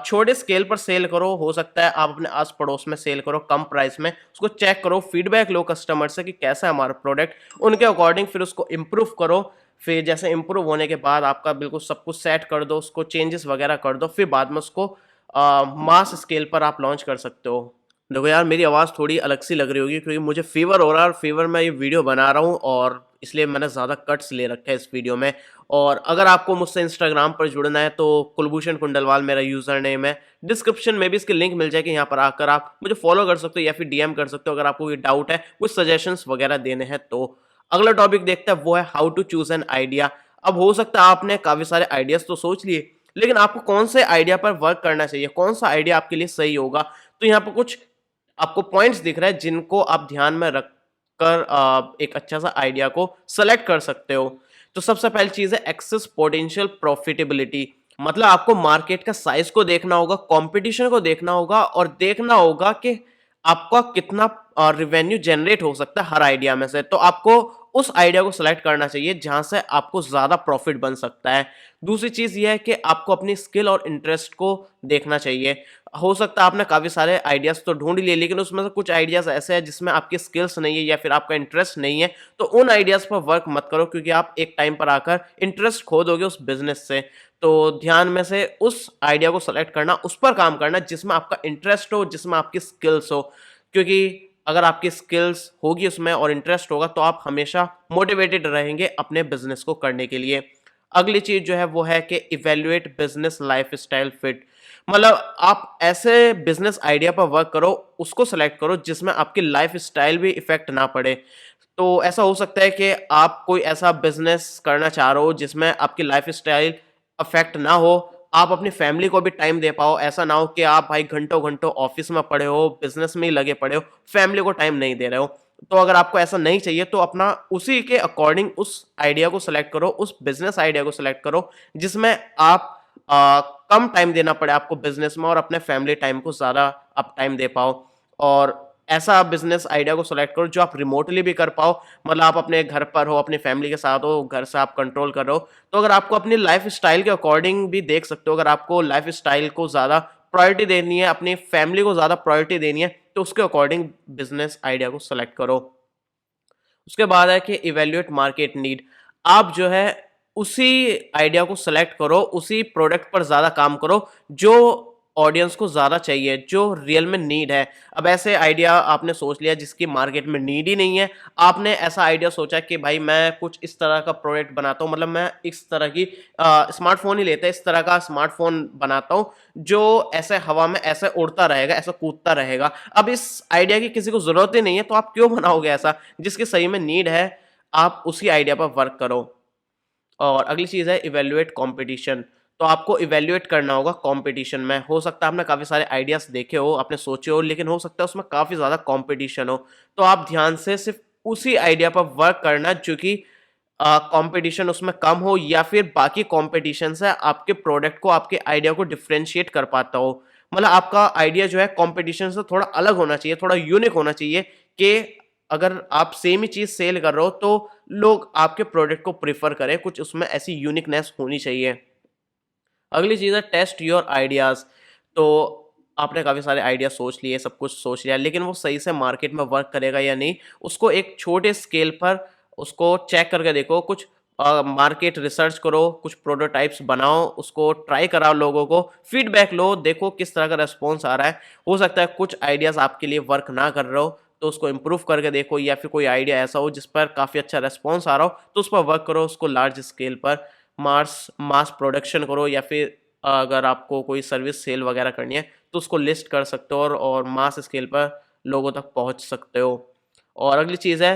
छोटे स्केल पर सेल करो। हो सकता है आप अपने आस पड़ोस में सेल करो कम प्राइस में, उसको चेक करो, फीडबैक लो कस्टमर से कि कैसा है हमारा प्रोडक्ट, उनके अकॉर्डिंग फिर उसको इम्प्रूव करो। फिर जैसे इम्प्रूव होने के बाद आपका बिल्कुल सब कुछ सेट कर दो, उसको चेंजेस वगैरह कर दो, फिर बाद में उसको मास स्केल पर आप लॉन्च कर सकते हो। देखो यार, मेरी आवाज़ थोड़ी अलग सी लग रही होगी क्योंकि मुझे फ़ीवर हो रहा है और फ़ीवर में ये वीडियो बना रहा हूँ, और इसलिए मैंने ज़्यादा कट्स ले रखे हैं इस वीडियो में। और अगर आपको मुझसे इंस्टाग्राम पर जुड़ना है तो कुलभूषण कुंडलवाल मेरा यूज़र नेम है। डिस्क्रिप्शन में भी इसकी लिंक मिल जाएगी, यहाँ पर आकर आप मुझे फॉलो कर सकते हो या फिर डीएम कर सकते हो अगर आपको कोई डाउट है, कुछ सजेशंस वगैरह देने हैं तो। अगला टॉपिक देखते हैं, वो है how to choose an idea. अब हो सकता है आपने काफ़ी सारे आइडियाज़ तो सोच लिए, लेकिन आपको कौन से आइडिया पर वर्क करना चाहिए, कौन सा आइडिया आपके लिए सही होगा। तो यहाँ पर कुछ आपको पॉइंट्स दिख रहे हैं जिनको आप ध्यान में रखकर एक अच्छा सा आइडिया को सेलेक्ट कर सकते हो। तो सबसे पहली चीज़ है एक्सेस पोटेंशियल प्रॉफिटेबिलिटी। मतलब आपको मार्केट का साइज को देखना होगा, कंपटीशन को देखना होगा और देखना होगा कि आपका कितना रिवेन्यू जनरेट हो सकता है हर आइडिया में से। तो आपको उस आइडिया को सिलेक्ट करना चाहिए जहां से आपको ज्यादा प्रॉफिट बन सकता है। दूसरी चीज ये है कि आपको अपनी स्किल और इंटरेस्ट को देखना चाहिए। हो सकता है आपने काफी सारे आइडियाज तो ढूंढ लिए, लेकिन उसमें से कुछ आइडियाज ऐसे हैं जिसमें आपकी स्किल्स नहीं है या फिर आपका इंटरेस्ट नहीं है, तो उन आइडियाज पर वर्क मत करो, क्योंकि आप एक टाइम पर आकर इंटरेस्ट खो दोगे उस बिजनेस से। तो ध्यान में से उस आइडिया को सेलेक्ट करना, उस पर काम करना जिसमें आपका इंटरेस्ट हो, जिसमें आपकी स्किल्स हो, क्योंकि अगर आपकी स्किल्स होगी उसमें और इंटरेस्ट होगा तो आप हमेशा मोटिवेटेड रहेंगे अपने बिजनेस को करने के लिए। अगली चीज जो है वो है कि evaluate business life style fit. मतलब आप ऐसे बिजनेस आइडिया पर वर्क करो, उसको सेलेक्ट करो जिसमें आपकी लाइफ स्टाइल भी इफेक्ट ना पड़े। तो ऐसा हो सकता है कि आप कोई ऐसा बिजनेस करना चाह रहे हो जिसमें आपकी लाइफ स्टाइल अफेक्ट ना हो, आप अपनी फैमिली को भी टाइम दे पाओ। ऐसा ना हो कि आप भाई घंटों घंटों ऑफिस में पड़े हो, बिजनेस में ही लगे पड़े हो, फैमिली को टाइम नहीं दे रहे हो। तो अगर आपको ऐसा नहीं चाहिए तो अपना उसी के अकॉर्डिंग उस आइडिया को सिलेक्ट करो, उस बिजनेस आइडिया को सिलेक्ट करो जिसमें आप कम टाइम देना पड़े आपको बिजनेस में और अपने फैमिली टाइम को ज्यादा आप टाइम दे पाओ। और ऐसा बिजनेस आइडिया को सिलेक्ट करो जो आप रिमोटली भी कर पाओ। मतलब आप अपने घर पर हो, अपनी फैमिली के साथ हो, घर से आप कंट्रोल कर रहे हो। तो अगर आपको अपनी लाइफ स्टाइल के अकॉर्डिंग भी देख सकते हो, अगर आपको लाइफ स्टाइल को ज़्यादा प्रायोरिटी देनी है, अपनी फैमिली को ज़्यादा प्रायोरिटी देनी है, तो उसके अकॉर्डिंग बिजनेस आइडिया को सेलेक्ट करो। उसके बाद है कि इवेल्युएट मार्केट नीड। आप जो है उसी आइडिया को सेलेक्ट करो, उसी प्रोडक्ट पर ज़्यादा काम करो जो ऑडियंस को ज़्यादा चाहिए, जो रियल में नीड है। अब ऐसे आइडिया आपने सोच लिया जिसकी मार्केट में नीड ही नहीं है, आपने ऐसा आइडिया सोचा कि भाई मैं कुछ इस तरह का प्रोडक्ट बनाता हूँ, मतलब मैं इस तरह की स्मार्टफोन ही लेते हैं, इस तरह का स्मार्टफोन बनाता हूँ जो ऐसे हवा में ऐसे उड़ता रहेगा, ऐसा कूदता रहेगा। अब इस आइडिया की किसी को ज़रूरत ही नहीं है, तो आप क्यों बनाओगे ऐसा? जिसकी सही में नीड है, आप उसी आइडिया पर वर्क करो। और अगली चीज़ है इवैल्यूएट कंपटीशन। तो आपको इवैल्यूएट करना होगा कंपटीशन में। हो सकता है आपने काफ़ी सारे आइडियाज़ देखे हो, आपने सोचे हो, लेकिन हो सकता है उसमें काफ़ी ज़्यादा कंपटीशन हो। तो आप ध्यान से सिर्फ उसी आइडिया पर वर्क करना जो कि कंपटीशन उसमें कम हो, या फिर बाकी कंपटीशन से आपके प्रोडक्ट को, आपके आइडिया को डिफरेंशिएट कर पाता हो। मतलब आपका आइडिया जो है कंपटीशन से थोड़ा अलग होना चाहिए, थोड़ा यूनिक होना चाहिए, कि अगर आप सेम ही चीज़ सेल कर रहे हो तो लोग आपके प्रोडक्ट को प्रेफर करें, कुछ उसमें ऐसी यूनिकनेस होनी चाहिए। अगली चीज़ है टेस्ट योर आइडियाज़। तो आपने काफ़ी सारे आइडिया सोच लिए, सब कुछ सोच लिया, लेकिन वो सही से मार्केट में वर्क करेगा या नहीं, उसको एक छोटे स्केल पर उसको चेक करके देखो। कुछ मार्केट रिसर्च करो, कुछ प्रोटोटाइप्स बनाओ, उसको ट्राई कराओ, लोगों को फीडबैक लो, देखो किस तरह का रिस्पॉन्स आ रहा है। हो सकता है कुछ आइडियाज़ आपके लिए वर्क ना कर रहे हो, तो उसको इम्प्रूव करके देखो, या फिर कोई आइडिया ऐसा हो जिस पर काफ़ी अच्छा रिस्पॉन्स आ रहा हो, तो उस पर वर्क करो, उसको लार्ज स्केल पर मास प्रोडक्शन करो, या फिर अगर आपको कोई सर्विस सेल वगैरह करनी है तो उसको लिस्ट कर सकते हो और मास स्केल पर लोगों तक पहुंच सकते हो। और अगली चीज़ है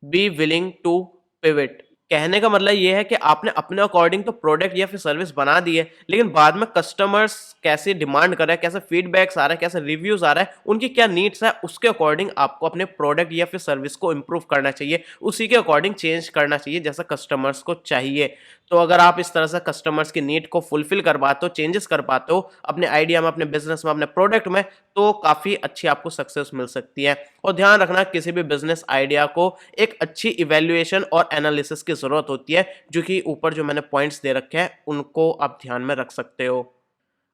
बी विलिंग टू पिवट। कहने का मतलब ये है कि आपने अपने अकॉर्डिंग तो प्रोडक्ट या फिर सर्विस बना दी है, लेकिन बाद में कस्टमर्स कैसे डिमांड कर रहे हैं, कैसे फीडबैक्स आ रहा है, कैसे रिव्यूज आ रहा है, उनकी क्या नीड्स है, उसके अकॉर्डिंग आपको अपने प्रोडक्ट या फिर सर्विस को इम्प्रूव करना चाहिए, उसी के अकॉर्डिंग चेंज करना चाहिए जैसा कस्टमर्स को चाहिए। तो अगर आप इस तरह से कस्टमर्स की नीड को फुलफिल कर पाते हो, चेंजेस कर पाते हो अपने आइडिया में, अपने बिजनेस में, अपने प्रोडक्ट में, तो काफ़ी अच्छी आपको सक्सेस मिल सकती है। और ध्यान रखना, किसी भी बिजनेस आइडिया को एक अच्छी इवैल्यूएशन और एनालिसिस की ज़रूरत होती है, जो कि ऊपर जो मैंने पॉइंट्स दे रखे हैं उनको आप ध्यान में रख सकते हो।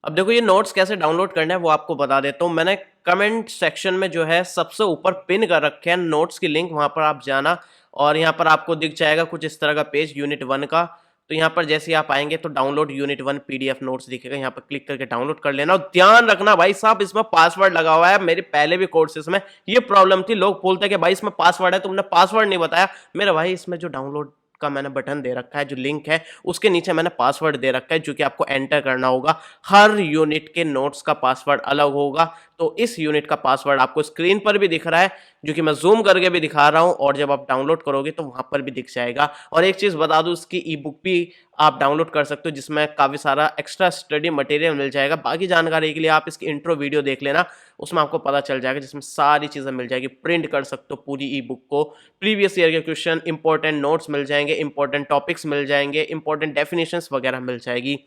अब देखो ये नोट्स कैसे डाउनलोड करना है वो आपको बता देता हूँ। मैंने कमेंट सेक्शन में जो है सबसे ऊपर पिन कर रखे हैं नोट्स की लिंक, वहाँ पर आप जाना और यहाँ पर आपको दिख जाएगा कुछ इस तरह का पेज यूनिट 1 का। तो यहाँ पर जैसे ही आप आएंगे तो डाउनलोड यूनिट 1 पीडीएफ नोट्स दिखेगा, यहाँ पर क्लिक करके डाउनलोड कर लेना। और ध्यान रखना भाई साहब, इसमें पासवर्ड लगा हुआ है। मेरे पहले भी कोर्सेज में ये प्रॉब्लम थी, लोग बोलते हैं कि भाई इसमें पासवर्ड है, तुमने पासवर्ड नहीं बताया। मेरे भाई इसमें जो डाउनलोड का मैंने बटन दे रखा है, जो लिंक है उसके नीचे मैंने पासवर्ड दे रखा है, जो कि आपको एंटर करना होगा। हर यूनिट के नोट्स का पासवर्ड अलग होगा। तो इस यूनिट का पासवर्ड आपको स्क्रीन पर भी दिख रहा है, जो कि मैं जूम करके भी दिखा रहा हूं, और जब आप डाउनलोड करोगे तो वहां पर भी दिख जाएगा। और एक चीज बता दूं, इसकी ई बुक भी आप डाउनलोड कर सकते हो, जिसमें काफी सारा एक्स्ट्रा स्टडी मटेरियल मिल जाएगा। बाकी जानकारी के लिए आप इसकी इंट्रो वीडियो देख लेना, उसमें आपको पता चल जाएगा, जिसमें सारी चीजें मिल जाएगी। प्रिंट कर सकते हो पूरी ई बुक को, प्रीवियस ईयर के क्वेश्चन, इंपॉर्टेंट नोट्स मिल जाएंगे, इंपॉर्टेंट टॉपिक्स मिल जाएंगे, इंपॉर्टेंट डेफिनेशंस वगैरह मिल जाएगी।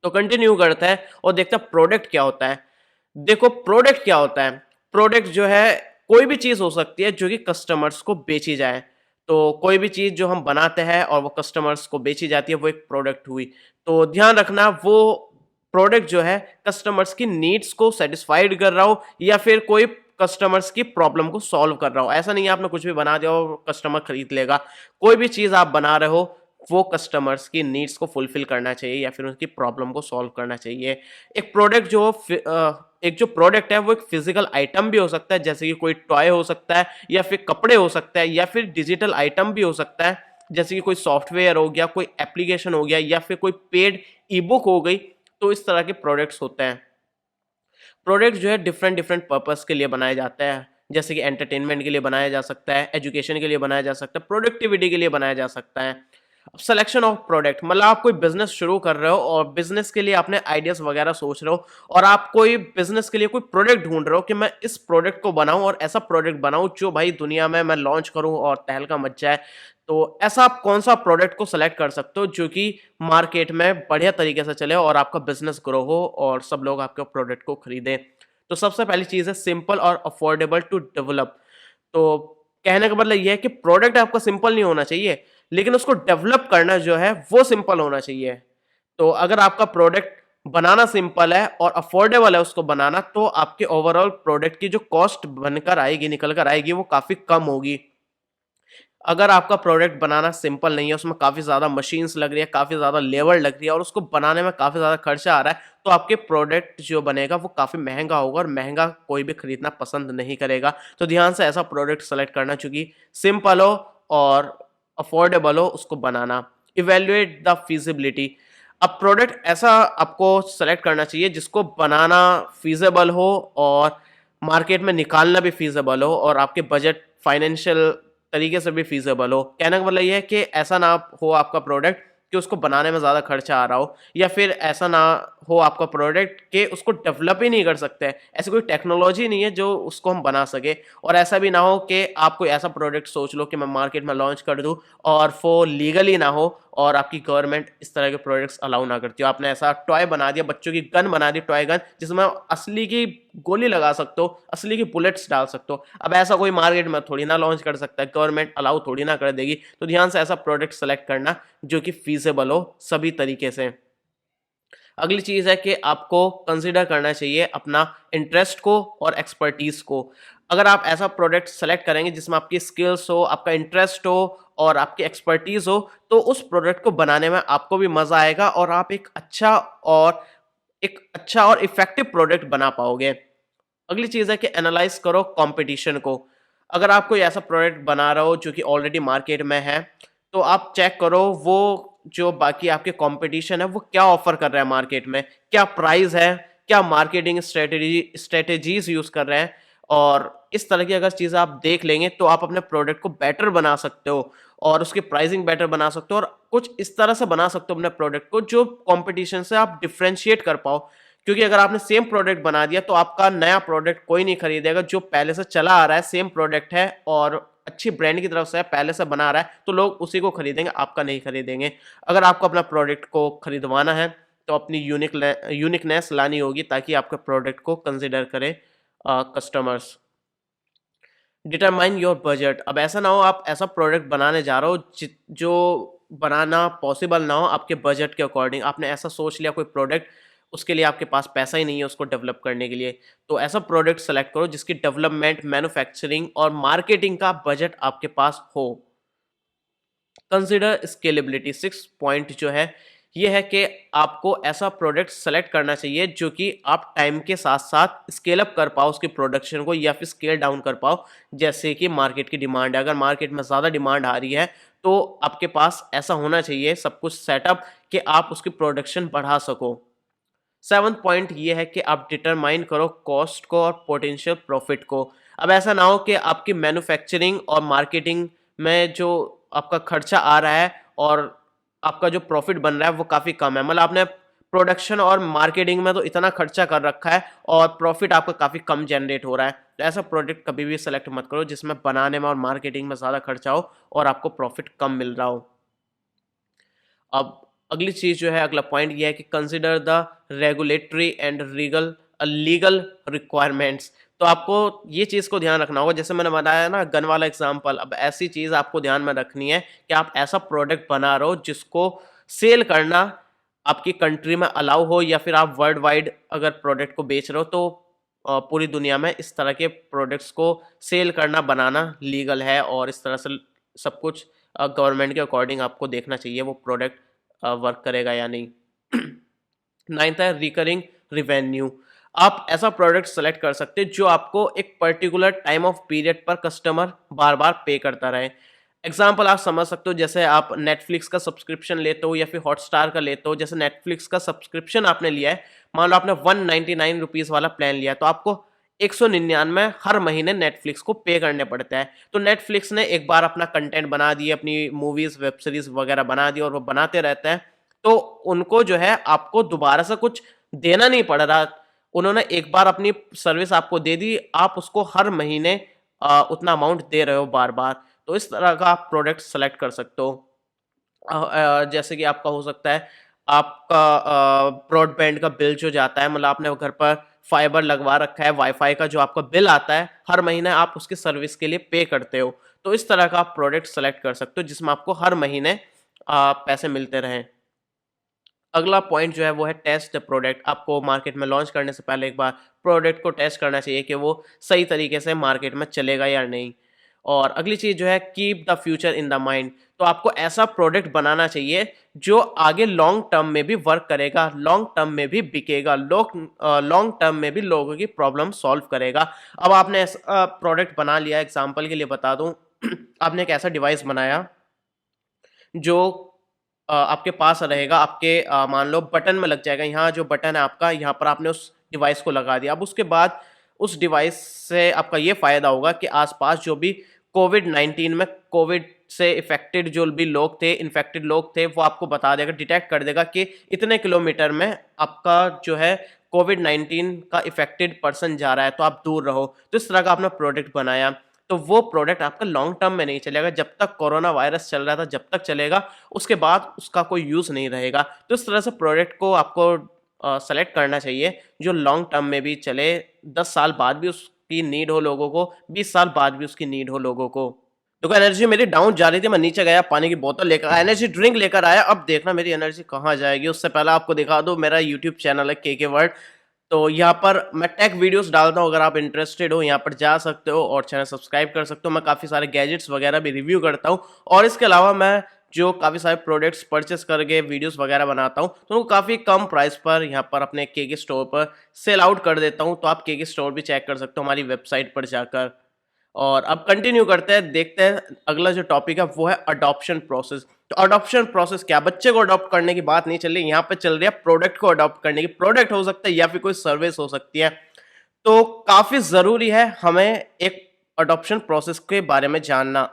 तो कंटिन्यू करता है और देखता है प्रोडक्ट क्या होता है। देखो प्रोडक्ट क्या होता है, प्रोडक्ट जो है कोई भी चीज़ हो सकती है जो कि कस्टमर्स को बेची जाए। तो कोई भी चीज़ जो हम बनाते हैं और वो कस्टमर्स को बेची जाती है वो एक प्रोडक्ट हुई। तो ध्यान रखना वो प्रोडक्ट जो है कस्टमर्स की नीड्स को सैटिस्फाइड कर रहा हो या फिर कोई कस्टमर्स की प्रॉब्लम को सॉल्व कर रहा हो। ऐसा नहीं है आपने कुछ भी बना दिया और कस्टमर खरीद लेगा। कोई भी चीज़ आप बना रहे हो वो कस्टमर्स की नीड्स को फुलफिल करना चाहिए या फिर उनकी प्रॉब्लम को सॉल्व करना चाहिए। एक प्रोडक्ट जो एक जो प्रोडक्ट है वो एक फिजिकल आइटम भी हो सकता है, जैसे कि कोई टॉय हो सकता है या फिर कपड़े हो सकता है या फिर डिजिटल आइटम भी हो सकता है, जैसे कि कोई सॉफ्टवेयर हो गया, कोई एप्लीकेशन हो गया या फिर कोई पेड ई बुक हो गई। तो इस तरह के प्रोडक्ट्स होते हैं। प्रोडक्ट जो है डिफरेंट डिफरेंट पर्पस के लिए बनाया जाता है, जैसे कि एंटरटेनमेंट के लिए बनाया जा सकता है, एजुकेशन के लिए बनाया जा सकता है, प्रोडक्टिविटी के लिए बनाया जा सकता है। अब सिलेक्शन ऑफ प्रोडक्ट मतलब आप कोई बिजनेस शुरू कर रहे हो और बिजनेस के लिए आपने आइडियाज वगैरह सोच रहे हो और आप कोई बिजनेस के लिए कोई प्रोडक्ट ढूंढ रहे हो कि मैं इस प्रोडक्ट को बनाऊं और ऐसा प्रोडक्ट बनाऊं जो भाई दुनिया में मैं लॉन्च करूं और तहलका मच जाए। तो ऐसा आप कौन सा प्रोडक्ट को सेलेक्ट कर सकते हो जो कि मार्केट में बढ़िया तरीके से चले और आपका बिजनेस ग्रो हो और सब लोग आपके प्रोडक्ट को खरीदें। तो सबसे पहली चीज़ है सिंपल और अफोर्डेबल टू डेवलप। तो कहने का मतलब ये है कि प्रोडक्ट आपका सिंपल नहीं होना चाहिए, लेकिन उसको डेवलप करना जो है वो सिंपल होना चाहिए। तो अगर आपका प्रोडक्ट बनाना सिंपल है और अफोर्डेबल है उसको बनाना, तो आपके ओवरऑल प्रोडक्ट की जो कॉस्ट बनकर आएगी, निकल कर आएगी, वो काफ़ी कम होगी। अगर आपका प्रोडक्ट बनाना सिंपल नहीं है, उसमें काफ़ी ज़्यादा मशीन्स लग रही है, काफ़ी ज़्यादा लेबर लग रही है और उसको बनाने में काफ़ी ज़्यादा खर्चा आ रहा है, तो आपके प्रोडक्ट जो बनेगा वो काफ़ी महँगा होगा और महँगा कोई भी खरीदना पसंद नहीं करेगा। तो ध्यान से ऐसा प्रोडक्ट सेलेक्ट करना जो कि सिंपल हो और अफोर्डेबल हो उसको बनाना। Evaluate the फीज़िबिलिटी। अब प्रोडक्ट ऐसा आपको सेलेक्ट करना चाहिए जिसको बनाना फ़ीज़िबल हो और मार्केट में निकालना भी फ़ीज़िबल हो और आपके बजट फाइनेंशियल तरीके से भी फ़ीज़िबल हो। कहने का मतलब ये है कि ऐसा ना हो आपका प्रोडक्ट कि उसको बनाने में ज़्यादा खर्चा आ रहा हो या फिर ऐसा ना हो आपका प्रोडक्ट कि उसको डेवलप ही नहीं कर सकते हैं। ऐसी कोई टेक्नोलॉजी नहीं है जो उसको हम बना सकें और ऐसा भी ना हो कि आप कोई ऐसा प्रोडक्ट सोच लो कि मैं मार्केट में लॉन्च कर दूँ और वो लीगली ना हो और आपकी गवर्नमेंट इस तरह के प्रोडक्ट्स अलाउ ना करती हो। आपने ऐसा टॉय बना दिया, बच्चों की गन बना दी, टॉय गन, जिसमें असली की गोली लगा सकते हो, असली की बुलेट्स डाल सकते हो। अब ऐसा कोई मार्केट में थोड़ी ना लॉन्च कर सकता है, गवर्नमेंट अलाउ थोड़ी ना कर देगी। तो ध्यान से ऐसा प्रोडक्ट सेलेक्ट करना जो कि फीज़िबल हो सभी तरीके से। अगली चीज़ है कि आपको कंसीडर करना चाहिए अपना इंटरेस्ट को और एक्सपर्टीज़ को। अगर आप ऐसा प्रोडक्ट सेलेक्ट करेंगे जिसमें आपकी स्किल्स हो, आपका इंटरेस्ट हो और आपकी एक्सपर्टीज़ हो, तो उस प्रोडक्ट को बनाने में आपको भी मज़ा आएगा और आप एक अच्छा और इफ़ेक्टिव प्रोडक्ट बना पाओगे। अगली चीज़ है कि एनालाइज़ करो कॉम्पिटिशन को। अगर आप कोई ऐसा प्रोडक्ट बना रहे हो जो कि ऑलरेडी मार्केट में है, तो आप चेक करो वो जो बाकी आपके कॉम्पिटिशन है वो क्या ऑफ़र कर रहा है मार्केट में, क्या प्राइस है, क्या मार्केटिंग स्ट्रैटेजीज़ यूज़ कर रहे हैं और इस तरह की अगर चीज़ें आप देख लेंगे तो आप अपने प्रोडक्ट को बेटर बना सकते हो और उसकी प्राइसिंग बेटर बना सकते हो और कुछ इस तरह से बना सकते हो अपने प्रोडक्ट को जो कॉम्पिटिशन से आप डिफरेंशिएट कर पाओ। क्योंकि अगर आपने सेम प्रोडक्ट बना दिया तो आपका नया प्रोडक्ट कोई नहीं खरीदेगा, जो पहले से चला आ रहा है, सेम प्रोडक्ट है और अच्छी ब्रांड की तरफ से है, पहले से बना रहा है, तो लोग उसी को खरीदेंगे, आपका नहीं खरीदेंगे। अगर आपको अपना प्रोडक्ट को खरीदवाना है तो अपनी यूनिकनेस लानी होगी ताकि आपके प्रोडक्ट को कंसिडर करें कस्टमर्स। Determine your budget. अब ऐसा ना हो आप ऐसा प्रोडक्ट बनाने जा रहे हो जो बनाना पॉसिबल ना हो आपके बजट के अकॉर्डिंग। आपने ऐसा सोच लिया कोई प्रोडक्ट, उसके लिए आपके पास पैसा ही नहीं है उसको डेवलप करने के लिए। तो ऐसा प्रोडक्ट सेलेक्ट करो जिसकी डेवलपमेंट, मैन्युफैक्चरिंग और मार्केटिंग का बजट आपके पास हो। Consider scalability. 6 पॉइंट जो है ये है कि आपको ऐसा प्रोडक्ट सेलेक्ट करना चाहिए जो कि आप टाइम के साथ साथ स्केल अप कर पाओ उसकी प्रोडक्शन को या फिर स्केल डाउन कर पाओ, जैसे कि मार्केट की डिमांड है। अगर मार्केट में ज़्यादा डिमांड आ रही है तो आपके पास ऐसा होना चाहिए सब कुछ सेटअप कि आप उसकी प्रोडक्शन बढ़ा सको। 7th पॉइंट ये है कि आप डिटरमाइन करो कॉस्ट को और पोटेंशियल प्रॉफिट को। अब ऐसा ना हो कि आपकी मैन्युफैक्चरिंग और मार्केटिंग में जो आपका खर्चा आ रहा है और आपका जो प्रॉफिट बन रहा है वो काफ़ी कम है। मतलब आपने प्रोडक्शन और मार्केटिंग में तो इतना खर्चा कर रखा है और प्रॉफिट आपका काफ़ी कम जनरेट हो रहा है। तो ऐसा प्रोडक्ट कभी भी सेलेक्ट मत करो जिसमें बनाने में और मार्केटिंग में ज़्यादा खर्चा हो और आपको प्रॉफिट कम मिल रहा हो। अब अगली चीज़ जो है, अगला पॉइंट ये है कि consider the regulatory and legal requirements. तो आपको ये चीज़ को ध्यान रखना होगा, जैसे मैंने बताया ना गन वाला एग्जांपल, अब ऐसी चीज़ आपको ध्यान में रखनी है कि आप ऐसा प्रोडक्ट बना रहे हो जिसको सेल करना आपकी कंट्री में अलाउ हो, या फिर आप वर्ल्ड वाइड अगर प्रोडक्ट को बेच रहे हो तो पूरी दुनिया में इस तरह के प्रोडक्ट्स को सेल करना, बनाना लीगल है, और इस तरह से सब कुछ गवर्नमेंट के अकॉर्डिंग आपको देखना चाहिए वो प्रोडक्ट वर्क करेगा या नहीं। नाइन्थ है रिकरिंग रिवेन्यू। आप ऐसा प्रोडक्ट सेलेक्ट कर सकते हैं जो आपको एक पर्टिकुलर टाइम ऑफ पीरियड पर कस्टमर बार बार पे करता रहे। एग्जाम्पल आप समझ सकते हो, जैसे आप नेटफ्लिक्स का सब्सक्रिप्शन लेते हो या फिर हॉटस्टार का लेते हो। जैसे नेटफ्लिक्स का सब्सक्रिप्शन आपने लिया है, मान लो आपने 199 रुपीज़ वाला प्लान लिया है, तो आपको 199 हर महीने नेटफ्लिक्स को पे करने पड़ता है। तो नेटफ्लिक्स ने एक बार अपना कंटेंट बना दिया, अपनी मूवीज़ वेब सीरीज़ वगैरह बना दी, और वो बनाते रहते हैं, तो उनको जो है आपको दोबारा से कुछ देना नहीं पड़ रहा। उन्होंने एक बार अपनी सर्विस आपको दे दी, आप उसको हर महीने उतना अमाउंट दे रहे हो बार बार। तो इस तरह का आप प्रोडक्ट सेलेक्ट कर सकते हो। जैसे कि आपका हो सकता है, आपका ब्रॉडबैंड का बिल जो जाता है, मतलब आपने घर पर फाइबर लगवा रखा है, वाईफाई का जो आपका बिल आता है हर महीने, आप उसकी सर्विस के लिए पे करते हो। तो इस तरह का आप प्रोडक्ट सेलेक्ट कर सकते हो जिसमें आपको हर महीने पैसे मिलते रहें। अगला पॉइंट जो है वो है टेस्ट द प्रोडक्ट। आपको मार्केट में लॉन्च करने से पहले एक बार प्रोडक्ट को टेस्ट करना चाहिए कि वो सही तरीके से मार्केट में चलेगा या नहीं। और अगली चीज़ जो है keep the future in the mind. तो आपको ऐसा प्रोडक्ट बनाना चाहिए जो आगे लॉन्ग टर्म में भी वर्क करेगा, लॉन्ग टर्म में भी बिकेगा, लॉन्ग टर्म में भी लोगों की प्रॉब्लम सॉल्व करेगा। अब आपने ऐसा प्रोडक्ट बना लिया, एग्जाम्पल के लिए बता दूं, आपने एक ऐसा डिवाइस बनाया जो आपके पास रहेगा, आपके मान लो बटन में लग जाएगा। यहाँ जो बटन है आपका, यहाँ पर आपने उस डिवाइस को लगा दिया। अब उसके बाद उस डिवाइस से आपका ये फ़ायदा होगा कि आसपास जो भी कोविड-19 में कोविड से इफ़ेक्टेड जो भी लोग थे, इन्फेक्टेड लोग थे, वो आपको बता देगा, डिटेक्ट कर देगा कि इतने किलोमीटर में आपका जो है कोविड-19 का इफ़ेक्टेड पर्सन जा रहा है, तो आप दूर रहो। तो इस तरह का आपने प्रोडक्ट बनाया, तो वो प्रोडक्ट आपका लॉन्ग टर्म में नहीं चलेगा। जब तक कोरोना वायरस चल रहा था, जब तक चलेगा, उसके बाद उसका कोई यूज़ नहीं रहेगा। तो इस तरह से प्रोडक्ट को आपको सेलेक्ट करना चाहिए जो लॉन्ग टर्म में भी चले, 10 साल बाद भी उसकी नीड हो लोगों को, 20 साल बाद भी उसकी नीड हो लोगों को। देखो एनर्जी मेरी डाउन जा रही थी, मैं नीचे गया, पानी की बोतल लेकर आया, एनर्जी ड्रिंक लेकर आया। अब देखना मेरी एनर्जी कहाँ जाएगी। उससे पहले आपको दिखा दूँ, मेरा यूट्यूब चैनल है के वर्ल्ड। तो यहाँ पर मैं टेक वीडियोस डालता हूँ, अगर आप इंटरेस्टेड हो यहाँ पर जा सकते हो और चैनल सब्सक्राइब कर सकते हो। मैं काफ़ी सारे गैजेट्स वगैरह भी रिव्यू करता हूँ, और इसके अलावा मैं जो काफ़ी सारे प्रोडक्ट्स परचेस करके वीडियोस वगैरह बनाता हूँ, तो उनको काफ़ी कम प्राइस पर यहाँ पर अपने के स्टोर पर सेल आउट कर देता हूँ। तो आप के स्टोर भी चेक कर सकते हो हमारी वेबसाइट पर जाकर। और अब कंटिन्यू करते हैं, देखते हैं अगला जो टॉपिक है वो है अडॉप्शन प्रोसेस। तो अडॉप्शन प्रोसेस क्या, बच्चे को अडॉप्ट करने की बात नहीं चल रही, यहाँ पे चल रही है प्रोडक्ट को अडॉप्ट करने की। प्रोडक्ट हो सकता है या फिर कोई सर्विस हो सकती है। तो काफी जरूरी है हमें एक अडॉप्शन प्रोसेस के बारे में जानना।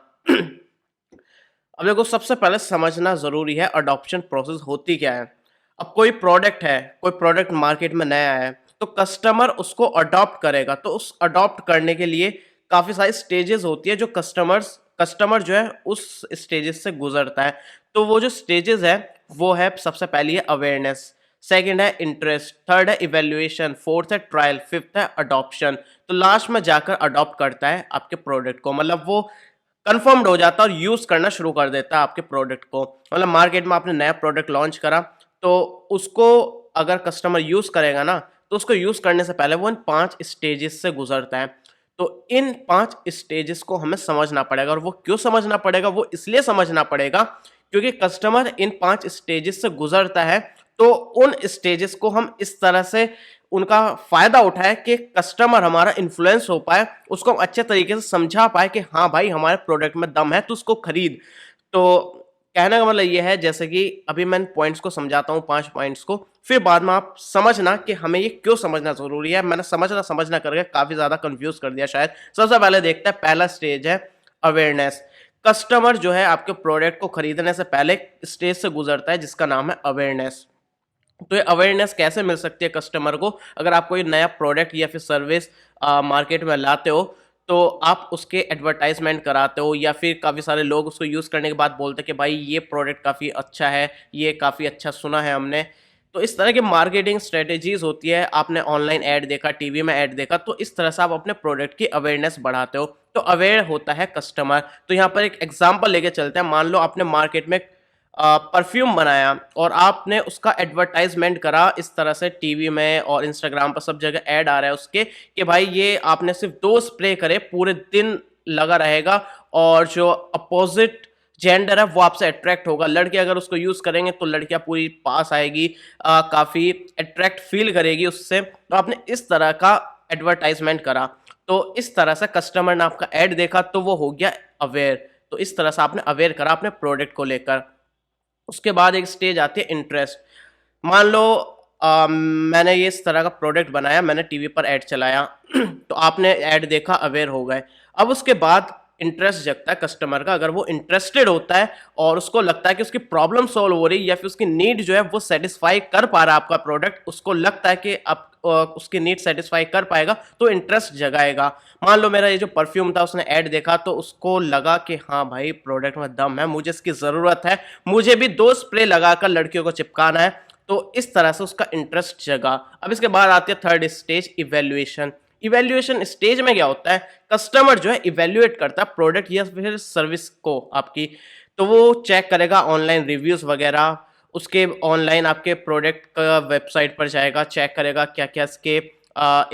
अब देखो, सबसे पहले समझना जरूरी है अडॉप्शन प्रोसेस होती क्या है। अब कोई प्रोडक्ट है, कोई प्रोडक्ट मार्केट में नया है, तो कस्टमर उसको अडॉप्ट करेगा। तो उस अडॉप्ट करने के लिए काफी सारी स्टेजेस होती है जो कस्टमर जो है उस स्टेजेस से गुजरता है। तो वो जो स्टेजेस है वो है, सबसे पहली है अवेयरनेस, सेकंड है इंटरेस्ट, थर्ड है इवेल्युएशन, फोर्थ है ट्रायल, फिफ्थ है अडॉप्शन। तो लास्ट में जाकर अडॉप्ट करता है आपके प्रोडक्ट को, मतलब वो कंफर्म्ड हो जाता है और यूज करना शुरू कर देता है आपके प्रोडक्ट को। मतलब मार्केट में आपने नया प्रोडक्ट लॉन्च करा, तो उसको अगर कस्टमर यूज करेगा ना, तो उसको यूज करने से पहले वो इन 5 स्टेजेस से गुजरता है। तो इन 5 स्टेजेस को हमें समझना पड़ेगा, और वो क्यों समझना पड़ेगा, वो इसलिए समझना पड़ेगा क्योंकि कस्टमर इन 5 स्टेजेस से गुजरता है। तो उन स्टेजेस को हम इस तरह से उनका फायदा उठाए कि कस्टमर हमारा इन्फ्लुएंस हो पाए, उसको हम अच्छे तरीके से समझा पाए कि हाँ भाई हमारे प्रोडक्ट में दम है, तो उसको खरीद। तो कहने का मतलब ये है, जैसे कि अभी मैं पॉइंट्स को समझाता हूँ, 5 पॉइंट्स को, फिर बाद में आप समझना कि हमें ये क्यों समझना जरूरी है। मैंने समझना करके काफी ज्यादा कंफ्यूज कर दिया शायद। सबसे पहले देखते हैं, पहला स्टेज है अवेयरनेस। कस्टमर जो है आपके प्रोडक्ट को खरीदने से पहले स्टेज से गुजरता है जिसका नाम है अवेयरनेस। तो ये अवेयरनेस कैसे मिल सकती है कस्टमर को, अगर आप कोई नया प्रोडक्ट या फिर सर्विस मार्केट में लाते हो, तो आप उसके एडवर्टाइजमेंट कराते हो या फिर काफ़ी सारे लोग उसको यूज़ करने के बाद बोलते हैं कि भाई ये प्रोडक्ट काफ़ी अच्छा है, ये काफ़ी अच्छा सुना है हमने। तो इस तरह की मार्केटिंग स्ट्रेटेजीज़ होती है, आपने ऑनलाइन ऐड देखा, टीवी में ऐड देखा, तो इस तरह से आप अपने प्रोडक्ट की अवेयरनेस बढ़ाते हो, तो अवेयर होता है कस्टमर। तो यहाँ पर एक एग्ज़ाम्पल लेके चलते हैं, मान लो आपने मार्केट में परफ्यूम बनाया और आपने उसका एडवर्टाइजमेंट करा इस तरह से टीवी में और इंस्टाग्राम पर सब जगह ऐड आ रहा है उसके कि भाई ये आपने सिर्फ 2 स्प्रे करे पूरे दिन लगा रहेगा और जो अपोजिट जेंडर है वो आपसे अट्रैक्ट होगा। लड़के अगर उसको यूज़ करेंगे तो लड़कियाँ पूरी पास आएगी, काफ़ी अट्रैक्ट फ़ील करेगी उससे। तो आपने इस तरह का एडवर्टाइजमेंट करा, तो इस तरह से कस्टमर ने आपका ऐड देखा तो वो हो गया अवेयर। तो इस तरह से आपने अवेयर करा अपने प्रोडक्ट को लेकर। उसके बाद एक स्टेज आती है इंटरेस्ट। मान लो मैंने ये इस तरह का प्रोडक्ट बनाया, मैंने टीवी पर ऐड चलाया तो आपने ऐड देखा, अवेयर हो गए। अब उसके बाद इंटरेस्ट जगता है कस्टमर का, अगर वो इंटरेस्टेड होता है और उसको लगता है कि उसकी प्रॉब्लम सॉल्व हो रही है या फिर उसकी नीड जो है वो सेटिस्फाई कर पा रहा है आपका प्रोडक्ट, उसको लगता है कि अब उसकी नीड सेटिस्फाई कर पाएगा तो इंटरेस्ट जगाएगा। मान लो मेरा ये जो परफ्यूम था उसने ऐड देखा तो उसको लगा कि हाँ भाई प्रोडक्ट में दम है, मुझे इसकी ज़रूरत है, मुझे भी 2 स्प्रे लगाकर लड़कियों को चिपकाना है। तो इस तरह से उसका इंटरेस्ट जगा। अब इसके बाद आती है third stage, evaluation. Evaluation stage में क्या होता है, कस्टमर जो है इवैल्यूएट करता है प्रोडक्ट या फिर सर्विस को आपकी। तो वो चेक करेगा ऑनलाइन रिव्यूज़ वगैरह, उसके ऑनलाइन आपके प्रोडक्ट का वेबसाइट पर जाएगा, चेक करेगा क्या-क्या इसके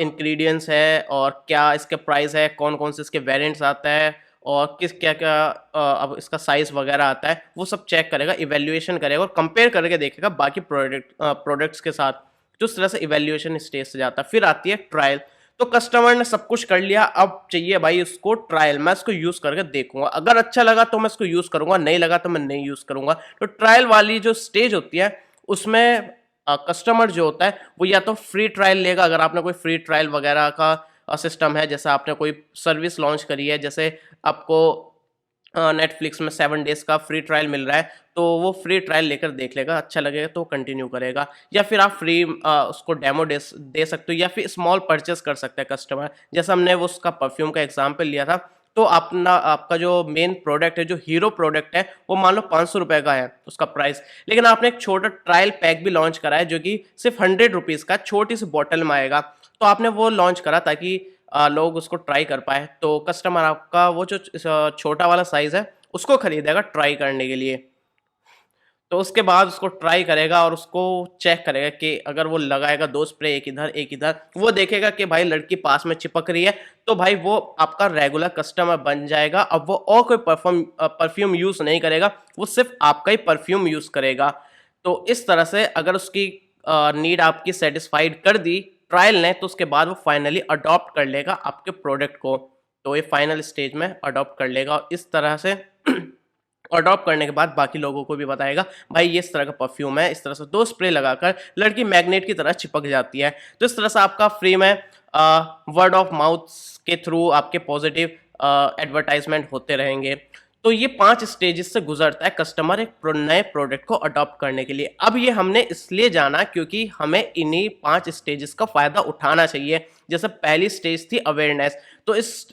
इंग्रीडिएंट्स है और क्या इसके प्राइस है, कौन-कौन से इसके वेरिएंट्स आता है और किस क्या-क्या अब इसका साइज़ वगैरह आता है, वो सब चेक करेगा, इवैल्यूएशन करेगा और कंपेयर करके देखेगा बाकी प्रोडक्ट्स के साथ। तो इस तरह से इवैल्यूएशन स्टेज से जाता है। फिर आती है ट्रायल। तो कस्टमर ने सब कुछ कर लिया, अब चाहिए भाई उसको ट्रायल, मैं इसको यूज़ करके देखूँगा, अगर अच्छा लगा तो मैं इसको यूज़ करूँगा, नहीं लगा तो मैं नहीं यूज़ करूँगा। तो ट्रायल वाली जो स्टेज होती है उसमें कस्टमर जो होता है वो या तो फ्री ट्रायल लेगा, अगर आपने कोई फ्री ट्रायल वगैरह का सिस्टम है, जैसे आपने कोई सर्विस लॉन्च करी है, जैसे आपको नेटफ्लिक्स में 7 डेज़ का फ्री ट्रायल मिल रहा है, तो वो फ्री ट्रायल लेकर देख लेगा, अच्छा लगेगा तो कंटिन्यू करेगा। या फिर आप फ्री उसको डेमो दे सकते हो या फिर स्मॉल परचेज़ कर सकता है कस्टमर। जैसे हमने वो उसका परफ्यूम का एग्ज़ाम्पल लिया था, तो आपका जो मेन प्रोडक्ट है, जो हीरो प्रोडक्ट है, वो मान लो ₹500 का है उसका प्राइस, लेकिन आपने एक छोटा ट्रायल पैक भी लॉन्च करा है जो कि सिर्फ़ ₹100 का छोटी-सी बॉटल में आएगा। तो आपने वो लॉन्च करा ताकि लोग उसको ट्राई कर पाएँ, तो कस्टमर आपका वो जो छोटा वाला साइज़ है, उसको खरीदेगा ट्राई करने के लिए। तो उसके बाद उसको ट्राई करेगा और उसको चेक करेगा कि अगर वो लगाएगा 2 स्प्रे एक इधर, वो देखेगा कि भाई लड़की पास में चिपक रही है, तो भाई वो आपका रेगुलर कस्टमर बन जाएगा। अब वो और कोई परफ्यूम यूज़ नहीं करेगा, वो सिर्फ़ आपका ही परफ्यूम यूज़ करेगा। तो इस तरह से अगर उसकी नीड आपकी सैटिस्फाइड कर दी ट्रायल ने, तो उसके बाद वो फाइनली अडॉप्ट कर लेगा आपके प्रोडक्ट को। तो ये फाइनल स्टेज में अडॉप्ट कर लेगा और इस तरह से अडॉप्ट करने के बाद बाकी लोगों को भी बताएगा, भाई ये इस तरह का परफ्यूम है, इस तरह से 2 स्प्रे लगाकर लड़की मैग्नेट की तरह चिपक जाती है। तो इस तरह से आपका फ्री में वर्ड ऑफ माउथ के थ्रू आपके पॉजिटिव एडवर्टाइजमेंट होते रहेंगे। तो ये 5 स्टेजेस से गुजरता है कस्टमर एक नए प्रोडक्ट को अडॉप्ट करने के लिए। अब ये हमने इसलिए जाना क्योंकि हमें इन्हीं 5 स्टेजेस का फ़ायदा उठाना चाहिए। जैसे पहली स्टेज थी अवेयरनेस, तो इस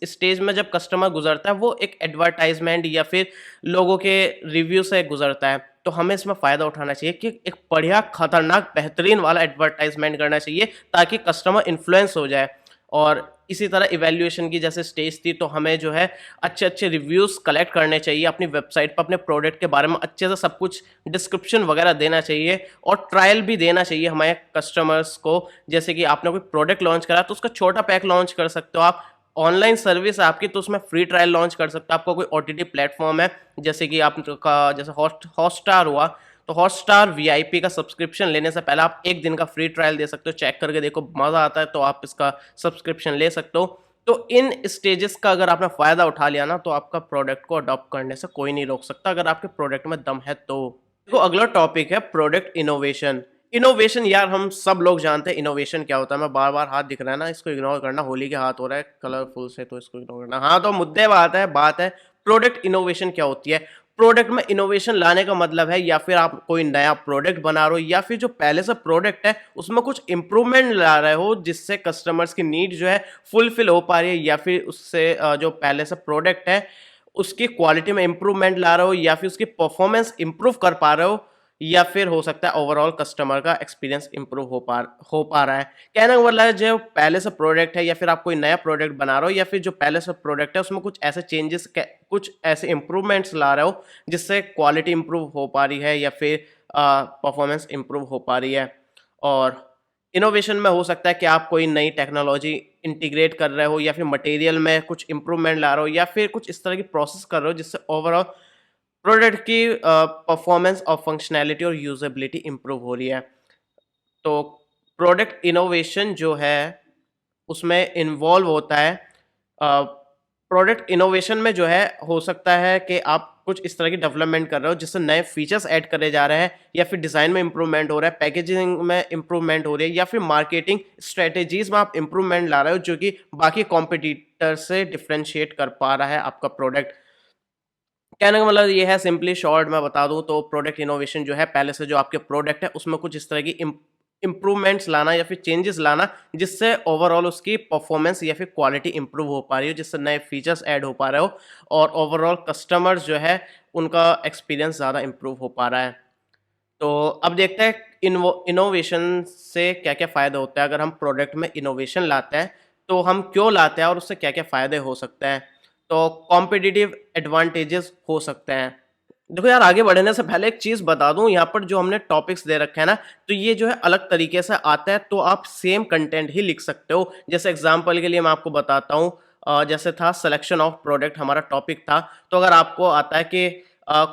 स्टेज में जब कस्टमर गुजरता है वो एक एडवर्टाइजमेंट या फिर लोगों के रिव्यू से गुजरता है, तो हमें इसमें फ़ायदा उठाना चाहिए कि एक बढ़िया खतरनाक बेहतरीन वाला एडवर्टाइजमेंट करना चाहिए ताकि कस्टमर इन्फ्लुएंस हो जाए। और इसी तरह इवैल्यूएशन की जैसे स्टेज थी, तो हमें जो है अच्छे-अच्छे रिव्यूज़ कलेक्ट करने चाहिए अपनी वेबसाइट पर, अपने प्रोडक्ट के बारे में अच्छे से सब कुछ डिस्क्रिप्शन वगैरह देना चाहिए और ट्रायल भी देना चाहिए हमारे कस्टमर्स को। जैसे कि आपने कोई प्रोडक्ट लॉन्च करा तो उसका छोटा पैक लॉन्च कर सकते हो आप। ऑनलाइन सर्विस है आपकी तो उसमें फ्री ट्रायल लॉन्च कर सकते हो। आपका कोई ओटीटी प्लेटफ़ॉर्म है, जैसे कि आपका जैसे हॉटस्टार हुआ, तो हॉटस्टार वीआईपी का सब्सक्रिप्शन लेने से पहले आप 1 दिन का फ्री ट्रायल दे सकते हो, चेक करके देखो मज़ा आता है तो आप इसका सब्सक्रिप्शन ले सकते हो। तो इन स्टेजेस का अगर आपने फ़ायदा उठा लिया ना, तो आपका प्रोडक्ट को अडॉप्ट करने से कोई नहीं रोक सकता अगर आपके प्रोडक्ट में दम है तो। देखो अगला टॉपिक है प्रोडक्ट इनोवेशन। इनोवेशन यार हम सब लोग जानते हैं इनोवेशन क्या होता है। मैं बार-बार हाथ दिख रहा है ना, इसको इग्नोर करना, होली के हाथ हो रहा है कलरफुल से, तो इसको इग्नोर करना। हाँ, तो मुद्दे बात है प्रोडक्ट इनोवेशन क्या होती है? प्रोडक्ट में इनोवेशन लाने का मतलब है या फिर आप कोई नया प्रोडक्ट बना रहे हो या फिर जो पहले से प्रोडक्ट है उसमें कुछ इंप्रूवमेंट ला रहे हो जिससे कस्टमर्स की नीड जो है फुलफिल हो पा रही है, या फिर उससे जो पहले से प्रोडक्ट है उसकी क्वालिटी में इंप्रूवमेंट ला रहे हो या फिर उसकी परफॉर्मेंस इंप्रूव कर पा रहे हो, या फिर हो सकता है ओवरऑल कस्टमर का एक्सपीरियंस इंप्रूव हो पा रहा है। कहने का मतलब है जो पहले से प्रोडक्ट है या फिर आप कोई नया प्रोडक्ट बना रहे हो या फिर जो पहले से प्रोडक्ट है उसमें कुछ ऐसे चेंजेस, कुछ ऐसे इंप्रूवमेंट्स ला रहे हो जिससे क्वालिटी इंप्रूव हो पा रही है या फिर परफॉर्मेंस इंप्रूव हो पा रही है। और इनोवेशन में हो सकता है कि आप कोई नई टेक्नोलॉजी इंटीग्रेट कर रहे हो या फिर मटेरियल में कुछ इंप्रूवमेंट ला रहे हो या फिर कुछ इस तरह की प्रोसेस कर रहे हो जिससे ओवरऑल प्रोडक्ट की परफॉर्मेंस और फंक्शनैलिटी और यूजेबिलिटी इंप्रूव हो रही है। तो प्रोडक्ट इनोवेशन जो है उसमें इन्वॉल्व होता है, प्रोडक्ट इनोवेशन में जो है हो सकता है कि आप कुछ इस तरह की डेवलपमेंट कर रहे हो जिससे नए फीचर्स ऐड करे जा रहे हैं या फिर डिज़ाइन में इंप्रूवमेंट हो रहा है, पैकेजिंग में इंप्रूवमेंट हो रही है या फिर मार्केटिंग स्ट्रेटेजीज में आप इंप्रूवमेंट ला रहे हो जो कि बाकी कॉम्पिटिटर से डिफ्रेंशिएट कर पा रहा है आपका प्रोडक्ट। कहने का मतलब ये है, सिंपली शॉर्ट में बता दूं तो प्रोडक्ट इनोवेशन जो है पहले से जो आपके प्रोडक्ट है उसमें कुछ इस तरह की इम्प्रूवमेंट्स लाना या फिर चेंजेस लाना जिससे ओवरऑल उसकी परफॉर्मेंस या फिर क्वालिटी इंप्रूव हो पा रही हो, जिससे नए फीचर्स ऐड हो पा रहे हो और ओवरऑल कस्टमर्स जो है उनका एक्सपीरियंस ज़्यादा इंप्रूव हो पा रहा है। तो अब देखते हैं इनोवेशन से क्या क्या फ़ायदा होता है। अगर हम प्रोडक्ट में इनोवेशन लाते हैं तो हम क्यों लाते हैं और उससे क्या क्या फ़ायदे हो सकते हैं। तो कॉम्पिटिटिव एडवांटेजेस हो सकते हैं। देखो यार, आगे बढ़ने से पहले एक चीज़ बता दूं, यहाँ पर जो हमने टॉपिक्स दे रखे हैं ना, तो ये जो है अलग तरीके से आता है, तो आप सेम कंटेंट ही लिख सकते हो। जैसे एग्जांपल के लिए मैं आपको बताता हूँ, जैसे था सिलेक्शन ऑफ प्रोडक्ट हमारा टॉपिक था, तो अगर आपको आता है कि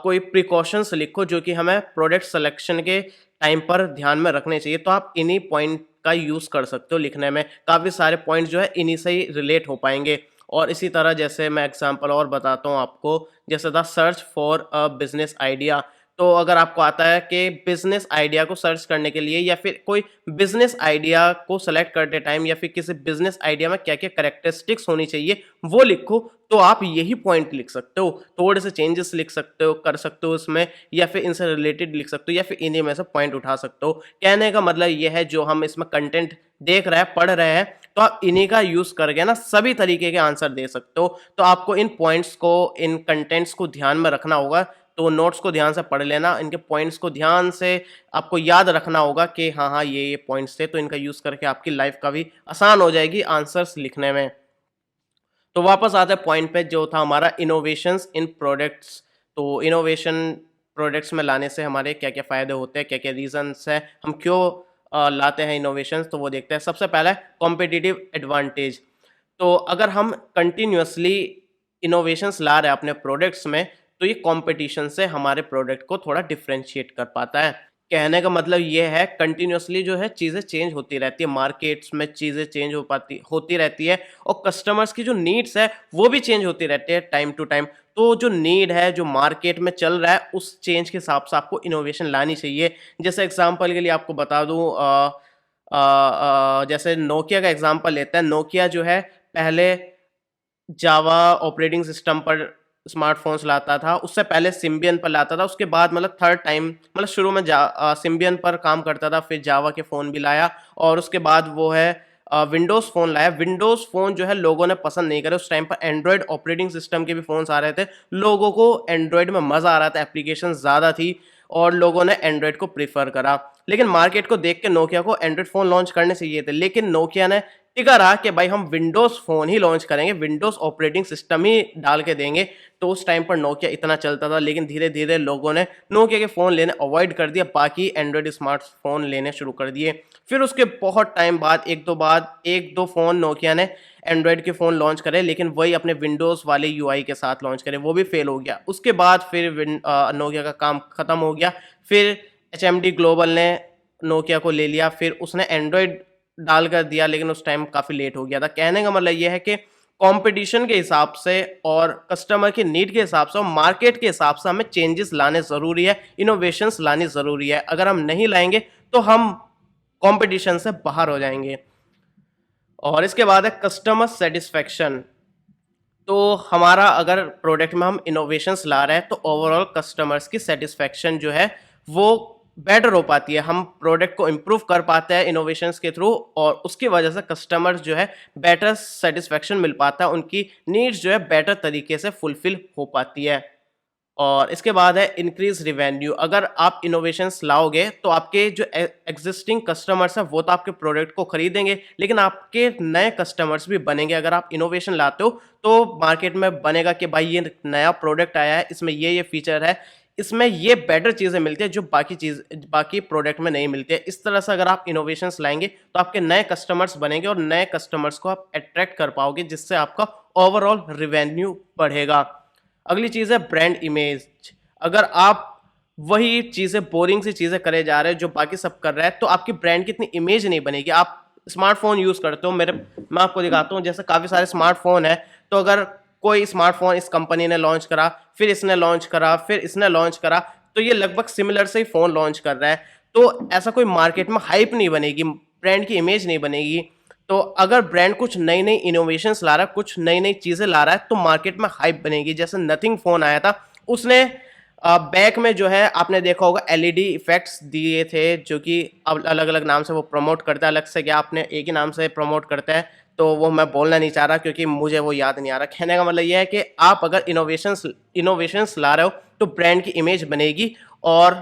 कोई प्रिकॉशंस लिखो जो कि हमें प्रोडक्ट सिलेक्शन के टाइम पर ध्यान में रखने चाहिए, तो आप इन्हीं पॉइंट का यूज़ कर सकते हो लिखने में। काफ़ी सारे पॉइंट जो है इन्हीं से ही रिलेट हो पाएंगे। और इसी तरह जैसे मैं एग्जांपल और बताता हूँ आपको, जैसे था search for a business idea. तो अगर आपको आता है कि बिजनेस आइडिया को सर्च करने के लिए या फिर कोई बिजनेस आइडिया को सेलेक्ट करते टाइम या फिर किसी बिजनेस आइडिया में क्या क्या करेक्टरिस्टिक्स होनी चाहिए वो लिखो, तो आप यही पॉइंट लिख सकते हो। थोड़े से चेंजेस लिख सकते हो, कर सकते हो उसमें, या फिर इनसे रिलेटेड लिख सकते हो या फिर इन्हीं में से पॉइंट उठा सकते हो। कहने का मतलब ये है, जो हम इसमें कंटेंट देख रहे हैं, पढ़ रहे हैं, तो आप इन्हीं का यूज करके ना सभी तरीके के आंसर दे सकते हो। तो आपको इन पॉइंट्स को, इन कंटेंट्स को ध्यान में रखना होगा। तो नोट्स को ध्यान से पढ़ लेना, इनके पॉइंट्स को ध्यान से आपको याद रखना होगा कि हाँ हाँ ये पॉइंट्स थे, तो इनका यूज करके आपकी लाइफ काफी आसान हो जाएगी आंसर्स लिखने में। तो वापस आते हैं पॉइंट पे, जो था हमारा इनोवेशंस इन प्रोडक्ट्स। तो इनोवेशन प्रोडक्ट्स में लाने से हमारे क्या क्या फ़ायदे होते हैं, क्या क्या रीजंस हैं, हम क्यों लाते हैं इनोवेशंस, तो वो देखते हैं। सबसे पहला है कॉम्पिटिटिव एडवांटेज। तो अगर हम कंटिन्यूअसली इनोवेशंस ला रहे हैं अपने प्रोडक्ट्स में, तो ये कंपटीशन से हमारे प्रोडक्ट को थोड़ा डिफरेंशिएट कर पाता है। कहने का मतलब ये है, कंटिन्यूअसली जो है चीज़ें चेंज होती रहती है, मार्केट्स में चीज़ें चेंज होती रहती है, और कस्टमर्स की जो नीड्स है वो भी चेंज होती रहती है टाइम टू टाइम। तो जो नीड है, जो मार्केट में चल रहा है, उस चेंज के हिसाब से आपको इनोवेशन लानी चाहिए। जैसे एग्जांपल के लिए आपको बता दूं, जैसे नोकिया का एग्जांपल लेते हैं। नोकिया जो है पहले जावा ऑपरेटिंग सिस्टम पर स्मार्टफ़ोन्स लाता था, उससे पहले सिम्बियन पर लाता था, उसके बाद मतलब थर्ड टाइम, मतलब शुरू में सिम्बियन पर काम करता था, फिर जावा के फ़ोन भी लाया, और उसके बाद वो है विंडोज़ फ़ोन लाया। विंडोज़ फ़ोन जो है लोगों ने पसंद नहीं करे, उस टाइम पर एंड्रॉयड ऑपरेटिंग सिस्टम के भी फ़ोन्स आ रहे थे, लोगों को एंड्रॉयड में मज़ा आ रहा था, एप्लीकेशन ज़्यादा थी और लोगों ने एंड्रॉयड को प्रेफ़र करा। लेकिन मार्केट को देख के नोकिया को एंड्रॉयड फ़ोन लॉन्च करने चाहिए थे, लेकिन नोकिया ने टिका रहा कि भाई हम विंडोज़ फ़ोन ही लॉन्च करेंगे, विंडोज़ ऑपरेटिंग सिस्टम ही डाल के देंगे। तो उस टाइम पर नोकिया इतना चलता था, लेकिन धीरे-धीरे लोगों ने नोकिया के फ़ोन लेने अवॉइड कर दिया, बाकी एंड्रॉयड स्मार्टफ़ोन लेने शुरू कर दिए। फिर उसके बहुत टाइम बाद, 1-2 फ़ोन नोकिया ने एंड्रॉयड के फ़ोन लॉन्च करे, लेकिन वही अपने विंडोज़ वाले यूआई के साथ लॉन्च करे, वो भी फ़ेल हो गया। उसके बाद फिर नोकिया का काम ख़त्म हो गया। फिर एचएमडी ग्लोबल ने नोकिया को ले लिया, फिर उसने एंड्रॉयड डाल कर दिया, लेकिन उस टाइम काफ़ी लेट हो गया था। कहने का मतलब ये है कि कंपटीशन के हिसाब से और कस्टमर की नीड के हिसाब से और मार्केट के हिसाब से हमें चेंजेस लाने ज़रूरी है, इनोवेशंस लानी ज़रूरी है। अगर हम नहीं लाएंगे तो हम कंपटीशन से बाहर हो जाएंगे। और इसके बाद है कस्टमर सेटिस्फेक्शन। तो हमारा अगर प्रोडक्ट में हम इनोवेशंस ला रहे हैं तो ओवरऑल कस्टमर्स की सेटिस्फेक्शन जो है वो बेटर हो पाती है, हम प्रोडक्ट को इम्प्रूव कर पाते हैं इनोवेशंस के थ्रू, और उसकी वजह से कस्टमर्स जो है बेटर सेटिस्फेक्शन मिल पाता है, उनकी नीड्स जो है बेटर तरीके से फुलफिल हो पाती है। और इसके बाद है इंक्रीज रिवेन्यू। अगर आप इनोवेशंस लाओगे तो आपके जो एग्जिस्टिंग कस्टमर्स हैं वो तो आपके प्रोडक्ट को खरीदेंगे, लेकिन आपके नए कस्टमर्स भी बनेंगे। अगर आप इनोवेशन लाते हो तो मार्केट में बनेगा कि भाई ये नया प्रोडक्ट आया है, इसमें ये फीचर है, इसमें ये बेटर चीज़ें मिलती है जो बाकी प्रोडक्ट में नहीं मिलती है। इस तरह से अगर आप इनोवेशंस लाएंगे तो आपके नए कस्टमर्स बनेंगे और नए कस्टमर्स को आप अट्रैक्ट कर पाओगे, जिससे आपका ओवरऑल रिवेन्यू बढ़ेगा। अगली चीज़ है ब्रांड इमेज। अगर आप वही चीज़ें, बोरिंग सी चीज़ें करे जा रहे हैं जो बाकी सब कर रहे हैं, तो आपकी ब्रांड की इतनी इमेज नहीं बनेगी। आप स्मार्टफोन यूज़ करते हो, मैं आपको दिखाता हूँ, जैसे काफ़ी सारे स्मार्टफोन है, तो अगर कोई स्मार्टफोन इस कंपनी ने लॉन्च करा, फिर इसने लॉन्च करा, फिर इसने लॉन्च करा, तो ये लगभग सिमिलर से ही फ़ोन लॉन्च कर रहा है, तो ऐसा कोई मार्केट में हाइप नहीं बनेगी, ब्रांड की इमेज नहीं बनेगी। तो अगर ब्रांड कुछ नई नई इनोवेशंस ला रहा है, कुछ नई नई चीज़ें ला रहा है, तो मार्केट में हाइप बनेगी। जैसे नथिंग फ़ोन आया था, उसने बैक में जो है आपने देखा होगा एलईडी इफेक्ट्स दिए थे, जो कि अब अलग अलग नाम से वो प्रमोट करता है, अलग से क्या आपने एक ही नाम से प्रमोट करता है, तो वो मैं बोलना नहीं चाह रहा क्योंकि मुझे वो याद नहीं आ रहा। कहने का मतलब ये है कि आप अगर इनोवेशंस ला रहे हो तो ब्रांड की इमेज बनेगी, और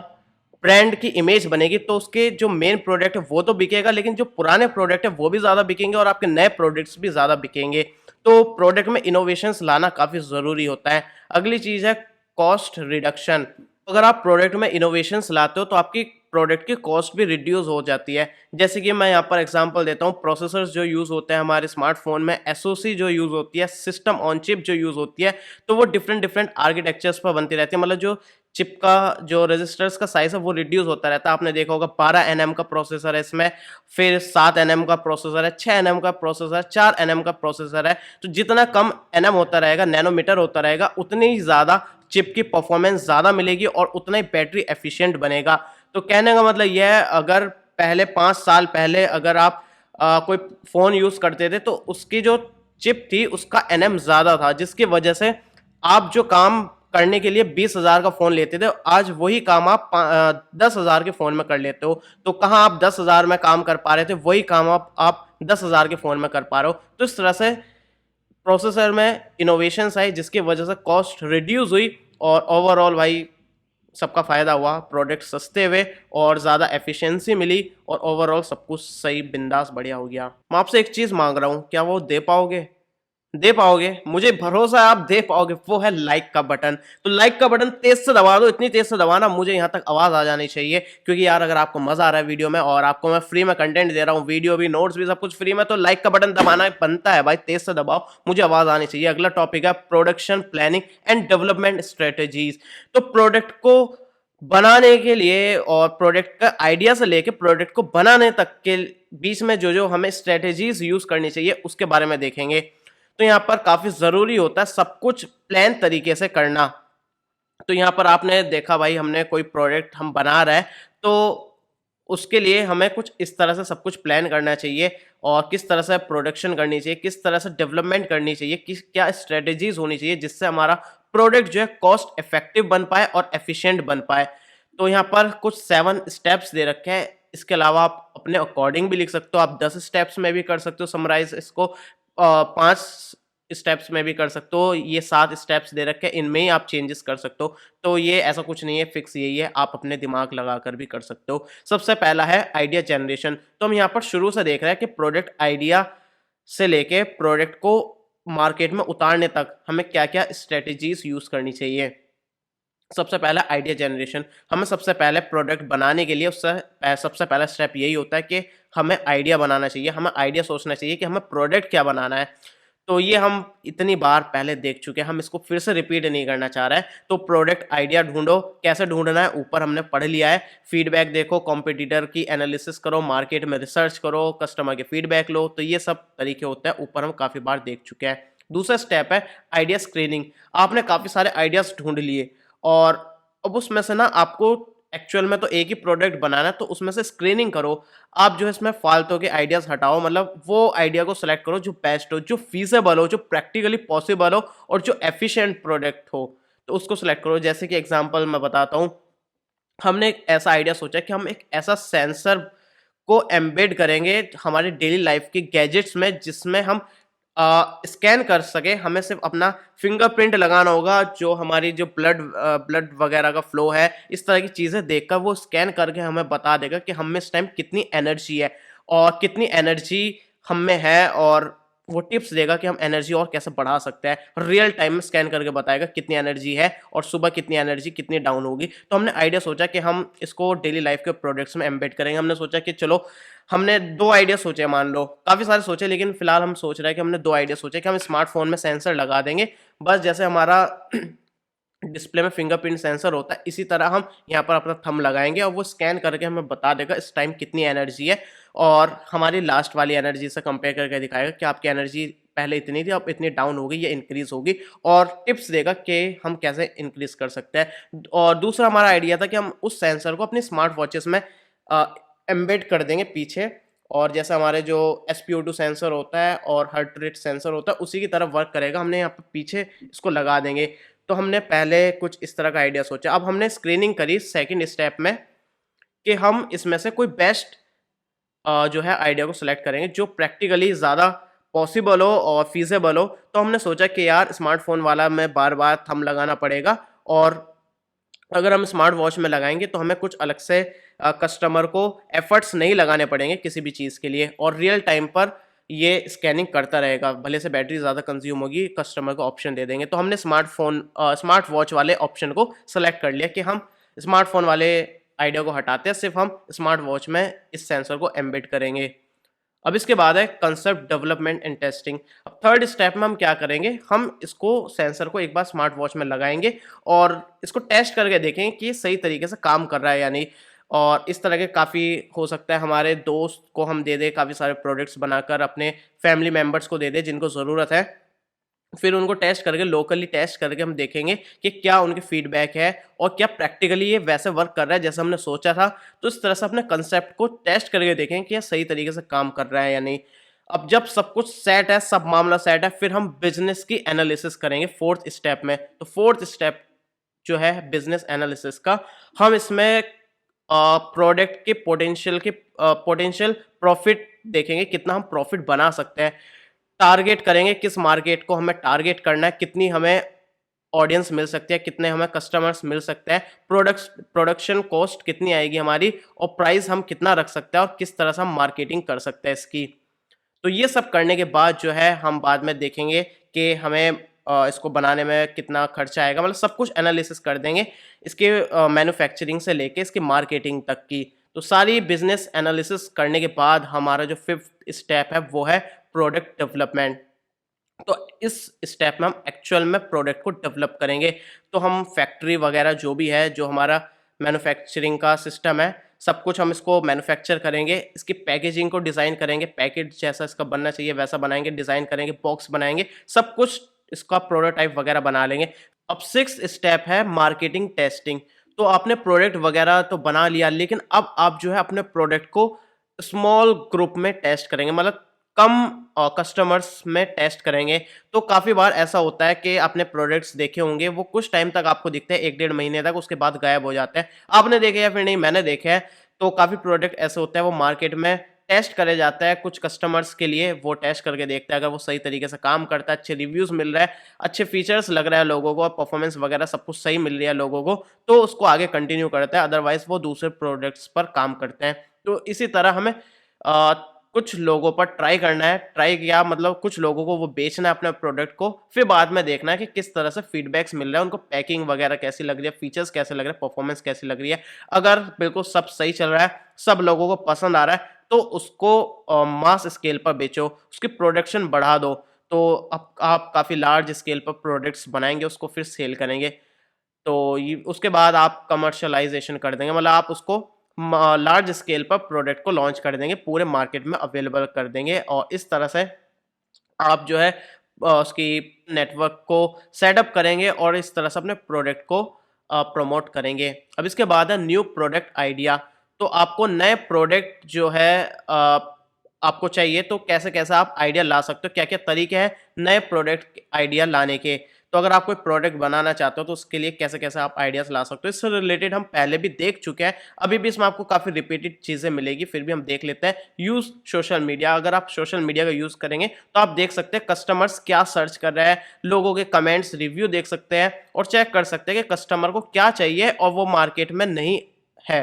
ब्रांड की इमेज बनेगी तो उसके जो मेन प्रोडक्ट है वो तो बिकेगा, लेकिन जो पुराने प्रोडक्ट है वो भी ज़्यादा बिकेंगे और आपके नए प्रोडक्ट्स भी ज़्यादा बिकेंगे। तो प्रोडक्ट में इनोवेशंस लाना काफ़ी ज़रूरी होता है। अगली चीज़ है कॉस्ट रिडक्शन। अगर आप प्रोडक्ट में इनोवेशंस लाते हो तो आपकी प्रोडक्ट की कॉस्ट भी रिड्यूस हो जाती है। जैसे कि मैं यहाँ पर एग्जांपल देता हूँ, प्रोसेसर्स जो यूज़ होते हैं हमारे स्मार्टफोन में, एसओसी जो यूज़ होती है, सिस्टम ऑन चिप जो यूज़ होती है, तो वो डिफरेंट आर्किटेक्चर्स पर बनती रहती है। मतलब जो चिप का जो रजिस्टर्स का साइज है वो रिड्यूस होता रहता है। आपने देखा होगा 12 एनएम का प्रोसेसर है इसमें, फिर 7 एनएम का प्रोसेसर है, 6 एनएम का प्रोसेसर है, 4 एनएम का प्रोसेसर है। तो जितना कम एनएम होता रहेगा, नैनोमीटर होता रहेगा, उतनी ही ज़्यादा चिप की परफॉर्मेंस ज़्यादा मिलेगी और उतना ही बैटरी एफिशिएंट बनेगा। तो कहने का मतलब यह है, अगर पहले 5 साल पहले अगर आप कोई फ़ोन यूज़ करते थे तो उसकी जो चिप थी उसका एनएम ज़्यादा था, जिसकी वजह से आप जो काम करने के लिए 20,000 का फ़ोन लेते थे, आज वही काम आप 10,000 के फ़ोन में कर लेते हो। तो कहाँ आप 10,000 में काम कर पा रहे थे, वही काम आप 10,000 के फ़ोन में कर पा रहे हो। तो इस तरह से प्रोसेसर में इनोवेशंस आई, जिसकी वजह से कॉस्ट रिड्यूस हुई और ओवरऑल भाई सबका फ़ायदा हुआ, प्रोडक्ट सस्ते हुए और ज़्यादा एफिशिएंसी मिली और ओवरऑल सब कुछ सही बिंदास बढ़िया हो गया। मैं आपसे एक चीज़ मांग रहा हूँ, क्या वो दे पाओगे? दे पाओगे, मुझे भरोसा है आप दे पाओगे। वो है लाइक का बटन। तो लाइक का बटन तेज से दबा दो, इतनी तेज से दबाना मुझे यहाँ तक आवाज़ आ जानी चाहिए, क्योंकि यार अगर आपको मज़ा आ रहा है वीडियो में और आपको मैं फ्री में कंटेंट दे रहा हूँ, वीडियो भी, नोट्स भी, सब कुछ फ्री में, तो लाइक का बटन दबाना बनता है भाई, तेज से दबाओ, मुझे आवाज़ आनी चाहिए। अगला टॉपिक है production planning and development strategies. तो प्रोडक्ट को बनाने के लिए और प्रोडक्ट का आइडिया से लेके प्रोडक्ट को बनाने तक के बीच में जो जो हमें स्ट्रेटेजीज यूज़ करनी चाहिए उसके बारे में देखेंगे। तो यहाँ पर काफ़ी ज़रूरी होता है सब कुछ प्लान तरीके से करना। तो यहाँ पर आपने देखा भाई, हमने कोई प्रोडक्ट हम बना रहे हैं तो उसके लिए हमें कुछ इस तरह से सब कुछ प्लान करना चाहिए, और किस तरह से प्रोडक्शन करनी चाहिए, किस तरह से डेवलपमेंट करनी चाहिए, किस क्या स्ट्रेटेजीज होनी चाहिए जिससे हमारा प्रोडक्ट जो है कॉस्ट इफेक्टिव बन पाए और एफिशिएंट बन पाए। तो यहाँ पर कुछ 7 स्टेप्स दे रखे हैं। इसके अलावा आप अपने अकॉर्डिंग भी लिख सकते हो, आप 10 स्टेप्स में भी कर सकते हो समराइज इसको, 5 स्टेप्स में भी कर सकते हो, ये 7 स्टेप्स दे रखे हैं, इनमें ही आप चेंजेस कर सकते हो। तो ये ऐसा कुछ नहीं है, फिक्स यही है, आप अपने दिमाग लगाकर भी कर सकते हो। सबसे पहला है आइडिया जनरेशन। तो हम यहाँ पर शुरू से देख रहे हैं कि प्रोडक्ट आइडिया से लेके प्रोडक्ट को मार्केट में उतारने तक हमें क्या क्या स्ट्रेटेजीज यूज़ करनी चाहिए। सबसे पहला आइडिया जनरेशन। हमें सबसे पहले प्रोडक्ट बनाने के लिए उससे सबसे पहला स्टेप यही होता है कि हमें आइडिया बनाना चाहिए, हमें आइडिया सोचना चाहिए कि हमें प्रोडक्ट क्या बनाना है। तो ये हम इतनी बार पहले देख चुके हैं, हम इसको फिर से रिपीट नहीं करना चाह रहे हैं। तो प्रोडक्ट आइडिया ढूंढो, कैसे ढूंढना है ऊपर हमने पढ़ लिया है। फीडबैक देखो, कॉम्पिटिटर की एनालिसिस करो, मार्केट में रिसर्च करो, कस्टमर के फीडबैक लो, तो ये सब तरीके होते हैं, ऊपर हम काफ़ी बार देख चुके हैं। दूसरा स्टेप है आइडिया स्क्रीनिंग। आपने काफ़ी सारे आइडियाज़ ढूंढ लिए और अब उसमें से ना आपको एक्चुअल में तो एक ही प्रोडक्ट बनाना है, तो उसमें से स्क्रीनिंग करो। आप जो है इसमें फालतू के आइडियाज़ हटाओ, मतलब वो आइडिया को सेलेक्ट करो जो बेस्ट हो, जो फीज़ेबल हो, जो प्रैक्टिकली पॉसिबल हो और जो एफिशिएंट प्रोडक्ट हो, तो उसको सेलेक्ट करो। जैसे कि एग्ज़ाम्पल मैं बताता हूँ, हमने एक ऐसा आइडिया सोचा कि हम एक ऐसा सेंसर को एम्बेड करेंगे हमारे डेली लाइफ के गैजेट्स में, जिसमें हम स्कैन कर सके। हमें सिर्फ अपना फिंगरप्रिंट लगाना होगा, जो हमारी जो ब्लड वगैरह का फ्लो है, इस तरह की चीज़ें देखकर वो स्कैन करके हमें बता देगा कि हम में इस टाइम कितनी एनर्जी है और कितनी एनर्जी हम में है, और वो टिप्स देगा कि हम एनर्जी और कैसे बढ़ा सकते हैं। रियल टाइम में स्कैन करके बताएगा कितनी एनर्जी है और सुबह कितनी एनर्जी कितनी डाउन होगी। तो हमने आइडिया सोचा कि हम इसको डेली लाइफ के प्रोडक्ट्स में एम्बेड करेंगे। हमने सोचा कि चलो, हमने 2 आइडिया सोचे, मान लो काफ़ी सारे सोचे, लेकिन फिलहाल हम सोच रहे हैं कि हमने 2 आइडिया सोचे कि हम स्मार्टफ़ोन में सेंसर लगा देंगे। बस जैसे हमारा डिस्प्ले में फिंगरप्रिंट सेंसर होता है, इसी तरह हम यहाँ पर अपना थंब लगाएँगे और वो स्कैन करके हमें बता देगा इस टाइम कितनी एनर्जी है, और हमारी लास्ट वाली एनर्जी से कंपेयर करके दिखाएगा कि आपकी एनर्जी पहले इतनी थी, अब इतनी डाउन हो गई या इंक्रीज़ होगी, और टिप्स देगा कि हम कैसे इंक्रीज़ कर सकते हैं। और दूसरा हमारा आइडिया था कि हम उस सेंसर को अपनी स्मार्ट वॉचेस में एम्बेड कर देंगे पीछे, और जैसा हमारे जो SpO2 सेंसर होता है और हार्ट रेट सेंसर होता है, उसी की तरह वर्क करेगा। हमने यहाँ पे पीछे इसको लगा देंगे। तो हमने पहले कुछ इस तरह का आइडिया सोचा। अब हमने स्क्रीनिंग करी सेकंड स्टेप में कि हम इसमें से कोई बेस्ट जो है आइडिया को सिलेक्ट करेंगे जो प्रैक्टिकली ज़्यादा पॉसिबल हो और फीज़ेबल हो। तो हमने सोचा कि यार स्मार्टफ़ोन वाला में बार-बार थंब लगाना पड़ेगा, और अगर हम स्मार्ट वॉच में लगाएँगे तो हमें कुछ अलग से कस्टमर को एफर्ट्स नहीं लगाने पड़ेंगे किसी भी चीज़ के लिए, और रियल टाइम पर ये स्कैनिंग करता रहेगा। भले से बैटरी ज़्यादा कंज़्यूम होगी, कस्टमर को ऑप्शन दे देंगे। तो हमने स्मार्ट वॉच वाले ऑप्शन को सेलेक्ट कर लिया कि हम स्मार्टफ़ोन वाले आइडिया को हटाते हैं, सिर्फ़ हम स्मार्ट वॉच में इस सेंसर को एम्बेड करेंगे। अब इसके बाद है कंसेप्ट डेवलपमेंट एंड टेस्टिंग। अब थर्ड स्टेप में हम क्या करेंगे, हम इसको सेंसर को एक बार स्मार्ट वॉच में लगाएँगे और इसको टेस्ट करके देखेंगे कि ये सही तरीके से काम कर रहा है या नहीं। और इस तरह के काफ़ी हो सकता है हमारे दोस्त को हम दे दें, काफ़ी सारे प्रोडक्ट्स बनाकर अपने फैमिली मेंबर्स को दे दें जिनको ज़रूरत है। फिर उनको टेस्ट करके, लोकली टेस्ट करके हम देखेंगे कि क्या उनके फीडबैक है और क्या प्रैक्टिकली ये वैसे वर्क कर रहा है जैसे हमने सोचा था। तो इस तरह से अपने कंसेप्ट को टेस्ट करके देखेंगे कि ये सही तरीके से काम कर रहा है या नहीं। अब जब सब कुछ सेट है, सब मामला सेट है, फिर हम बिज़नेस की एनालिसिस करेंगे फोर्थ स्टेप में। तो फोर्थ स्टेप जो है बिज़नेस एनालिसिस का, हम इसमें प्रोडक्ट के पोटेंशियल प्रॉफ़िट देखेंगे, कितना हम प्रॉफ़िट बना सकते हैं। टारगेट करेंगे, किस मार्केट को हमें टारगेट करना है, कितनी हमें ऑडियंस मिल सकती है, कितने हमें कस्टमर्स मिल सकते हैं, प्रोडक्शन कॉस्ट कितनी आएगी हमारी, और प्राइस हम कितना रख सकते हैं और किस तरह से हम मार्केटिंग कर सकते हैं इसकी। तो ये सब करने के बाद जो है हम बाद में देखेंगे कि हमें इसको बनाने में कितना खर्चा आएगा, मतलब सब कुछ एनालिसिस कर देंगे इसके मैन्युफैक्चरिंग से लेके इसकी मार्केटिंग तक की। तो सारी बिजनेस एनालिसिस करने के बाद हमारा जो फिफ्थ स्टेप है वो है प्रोडक्ट डेवलपमेंट। तो इस स्टेप में हम एक्चुअल में प्रोडक्ट को डेवलप करेंगे। तो हम फैक्ट्री वगैरह जो भी है, जो हमारा मैन्युफैक्चरिंग का सिस्टम है, सब कुछ हम इसको मैन्युफैक्चर करेंगे, इसकी पैकेजिंग को डिज़ाइन करेंगे, पैकेट जैसा इसका बनना चाहिए वैसा बनाएँगे, डिज़ाइन करेंगे, बॉक्स बनाएँगे, सब कुछ इसका प्रोटोटाइप वगैरह बना लेंगे। अब सिक्स्थ स्टेप है मार्केटिंग टेस्टिंग। तो आपने प्रोडक्ट वगैरह तो बना लिया, लेकिन अब आप जो है अपने प्रोडक्ट को स्मॉल ग्रुप में टेस्ट करेंगे, मतलब कम कस्टमर्स में टेस्ट करेंगे। तो काफ़ी बार ऐसा होता है कि आपने प्रोडक्ट्स देखे होंगे, वो कुछ टाइम तक आपको दिखते हैं, 1 डेढ़ महीने तक, उसके बाद गायब हो जाते हैं। आपने देखे या फिर नहीं, मैंने देखे हैं। तो काफ़ी प्रोडक्ट ऐसे होते हैं, वो मार्केट में टेस्ट करे जाता है कुछ कस्टमर्स के लिए, वो टेस्ट करके देखते हैं, अगर वो सही तरीके से काम करता है, अच्छे रिव्यूज़ मिल रहा है, अच्छे फीचर्स लग रहा है लोगों को, और परफॉर्मेंस वगैरह सब कुछ सही मिल रही है लोगों को, तो उसको आगे कंटिन्यू करते हैं, अदरवाइज़ वो दूसरे प्रोडक्ट्स पर काम करते हैं। तो इसी तरह हमें अ, कुछ लोगों पर ट्राई करना है, ट्राई किया मतलब कुछ लोगों को वो बेचना है अपने प्रोडक्ट को, फिर बाद में देखना है कि किस तरह से फीडबैक्स मिल रहा है, उनको पैकिंग वगैरह कैसी लग रही है, फीचर्स कैसे लग रहे हैं, परफॉर्मेंस कैसी लग रही है। अगर बिल्कुल सब सही चल रहा है, सब लोगों को पसंद आ रहा है, तो उसको मास स्केल पर बेचो, उसकी प्रोडक्शन बढ़ा दो। तो अब आप काफ़ी लार्ज स्केल पर प्रोडक्ट्स बनाएँगे, उसको फिर सेल करेंगे। तो ये उसके बाद आप कमर्शियलाइज़ेशन कर देंगे, मतलब आप उसको लार्ज स्केल पर प्रोडक्ट को लॉन्च कर देंगे, पूरे मार्केट में अवेलेबल कर देंगे, और इस तरह से आप जो है उसकी नेटवर्क को सेटअप करेंगे और इस तरह से अपने प्रोडक्ट को प्रमोट करेंगे। अब इसके बाद है न्यू प्रोडक्ट आइडिया। तो आपको नए प्रोडक्ट जो है आपको चाहिए तो कैसे-कैसे आप आइडिया ला सकते हो, क्या-क्या तरीके हैं नए प्रोडक्ट आइडिया लाने के। तो अगर आप कोई प्रोडक्ट बनाना चाहते हो तो उसके लिए कैसे-कैसे आप आइडियाज़ ला सकते हो। इससे रिलेटेड हम पहले भी देख चुके हैं, अभी भी इसमें आपको काफ़ी रिपीटेड चीज़ें मिलेगी, फिर भी हम देख लेते हैं। Use social media. अगर आप सोशल मीडिया का यूज़ करेंगे तो आप देख सकते हैं कस्टमर्स क्या सर्च कर रहे हैं, लोगों के कमेंट्स, रिव्यू देख सकते हैं और चेक कर सकते हैं कि कस्टमर को क्या चाहिए और वो मार्केट में नहीं है।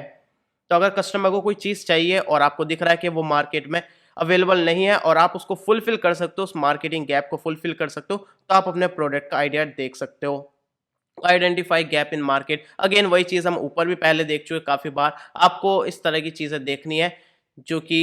तो अगर कस्टमर को कोई चीज़ चाहिए और आपको दिख रहा है कि वो मार्केट में अवेलेबल नहीं है और आप उसको फुलफ़िल कर सकते हो, उस मार्केटिंग गैप को फुलफ़िल कर सकते हो, तो आप अपने प्रोडक्ट का आइडिया देख सकते हो। Identify gap in market. Again वही चीज़ हम ऊपर भी पहले देख चुके काफ़ी बार। आपको इस तरह की चीज़ें देखनी है जो कि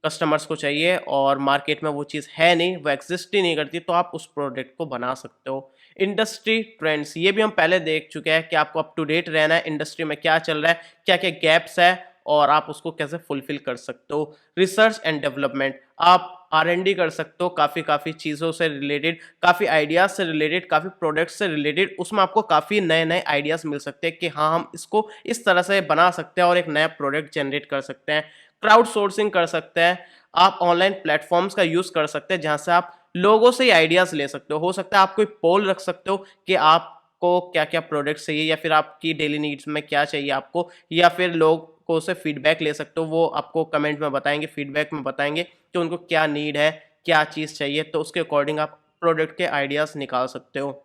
कस्टमर्स को चाहिए और मार्केट में वो चीज़ है नहीं, वो एक्ज़िस्ट ही नहीं करती, तो आप उस प्रोडक्ट को बना सकते हो। इंडस्ट्री ट्रेंड्स, ये भी हम पहले देख चुके हैं कि आपको अप टू डेट रहना है, इंडस्ट्री में क्या चल रहा है, क्या-क्या गैप्स है और आप उसको कैसे फुलफ़िल कर सकते हो। रिसर्च एंड डेवलपमेंट, आप R&D कर सकते हो काफ़ी चीज़ों से रिलेटेड, काफ़ी आइडियाज़ से रिलेटेड, काफ़ी प्रोडक्ट्स से रिलेटेड, उसमें आपको काफ़ी नए-नए आइडियाज़ मिल सकते हैं कि हाँ, हम इसको इस तरह से बना सकते हैं और एक नया प्रोडक्ट जनरेट कर सकते हैं। क्राउड सोर्सिंग कर सकते हैं, आप ऑनलाइन प्लेटफ़ॉर्म्स का यूज़ कर सकते हैं, जहाँ से आप लोगों से ही आइडियाज़ ले सकते हो। सकता है आप कोई पोल रख सकते हो कि आपको क्या-क्या प्रोडक्ट चाहिए या फिर आपकी डेली नीड्स में क्या चाहिए आपको, या फिर लोगों से फीडबैक ले सकते हो, वो आपको कमेंट में बताएँगे, फीडबैक में बताएँगे कि उनको क्या नीड है, क्या चीज़ चाहिए, तो उसके अकॉर्डिंग आप प्रोडक्ट के आइडियाज़ निकाल सकते हो।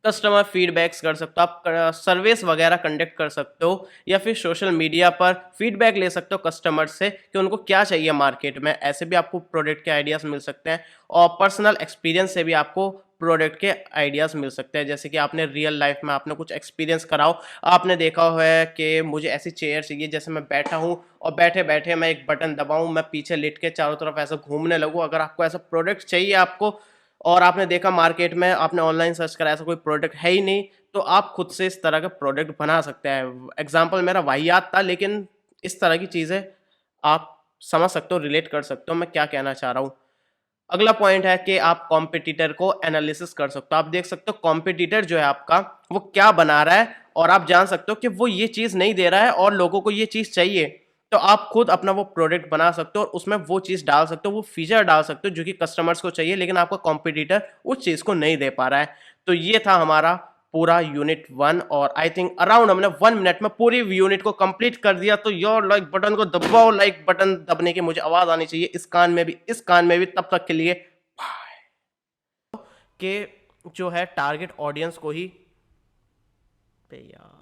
कस्टमर फीडबैक्स कर सकते हो, आप सर्वेस वगैरह कंडक्ट कर सकते हो या फिर सोशल मीडिया पर फीडबैक ले सकते हो कस्टमर से कि उनको क्या चाहिए मार्केट में। ऐसे भी आपको प्रोडक्ट के आइडियाज़ मिल सकते हैं और पर्सनल एक्सपीरियंस से भी आपको प्रोडक्ट के आइडियाज़ मिल सकते हैं। जैसे कि आपने रियल लाइफ में आपने कुछ एक्सपीरियंस करा हो, आपने देखा हुआ है कि मुझे ऐसी चेयर चाहिए, जैसे मैं बैठा हूँ और बैठे-बैठे मैं एक बटन दबाऊँ, मैं पीछे लेट के चारों तरफ ऐसे घूमने लगूँ। अगर आपको ऐसा प्रोडक्ट चाहिए आपको और आपने देखा मार्केट में, आपने ऑनलाइन सर्च करा, ऐसा कोई प्रोडक्ट है ही नहीं, तो आप खुद से इस तरह का प्रोडक्ट बना सकते हैं। एग्ज़ाम्पल मेरा वाहियात था, लेकिन इस तरह की चीज़ें आप समझ सकते हो, रिलेट कर सकते हो मैं क्या कहना चाह रहा हूँ। अगला पॉइंट है कि आप कॉम्पिटिटर को एनालिसिस कर सकते हो। आप देख सकते हो कॉम्पिटिटर जो है आपका, वो क्या बना रहा है और आप जान सकते हो कि वो ये चीज़ नहीं दे रहा है और लोगों को ये चीज़ चाहिए। तो आप खुद अपना वो प्रोडक्ट बना सकते हो और उसमें वो चीज़ डाल सकते हो, वो फीचर डाल सकते हो जो कि कस्टमर्स को चाहिए, लेकिन आपका कॉम्पिटिटर उस चीज़ को नहीं दे पा रहा है। तो ये था हमारा पूरा यूनिट 1 और आई थिंक अराउंड हमने 1 मिनट में पूरी यूनिट को कंप्लीट कर दिया। तो योर लाइक बटन को दबाओ, लाइक बटन दबने की मुझे आवाज़ आनी चाहिए, इस कान में भी, इस कान में भी। तब तक के लिए के जो है टारगेट ऑडियंस को ही पे यार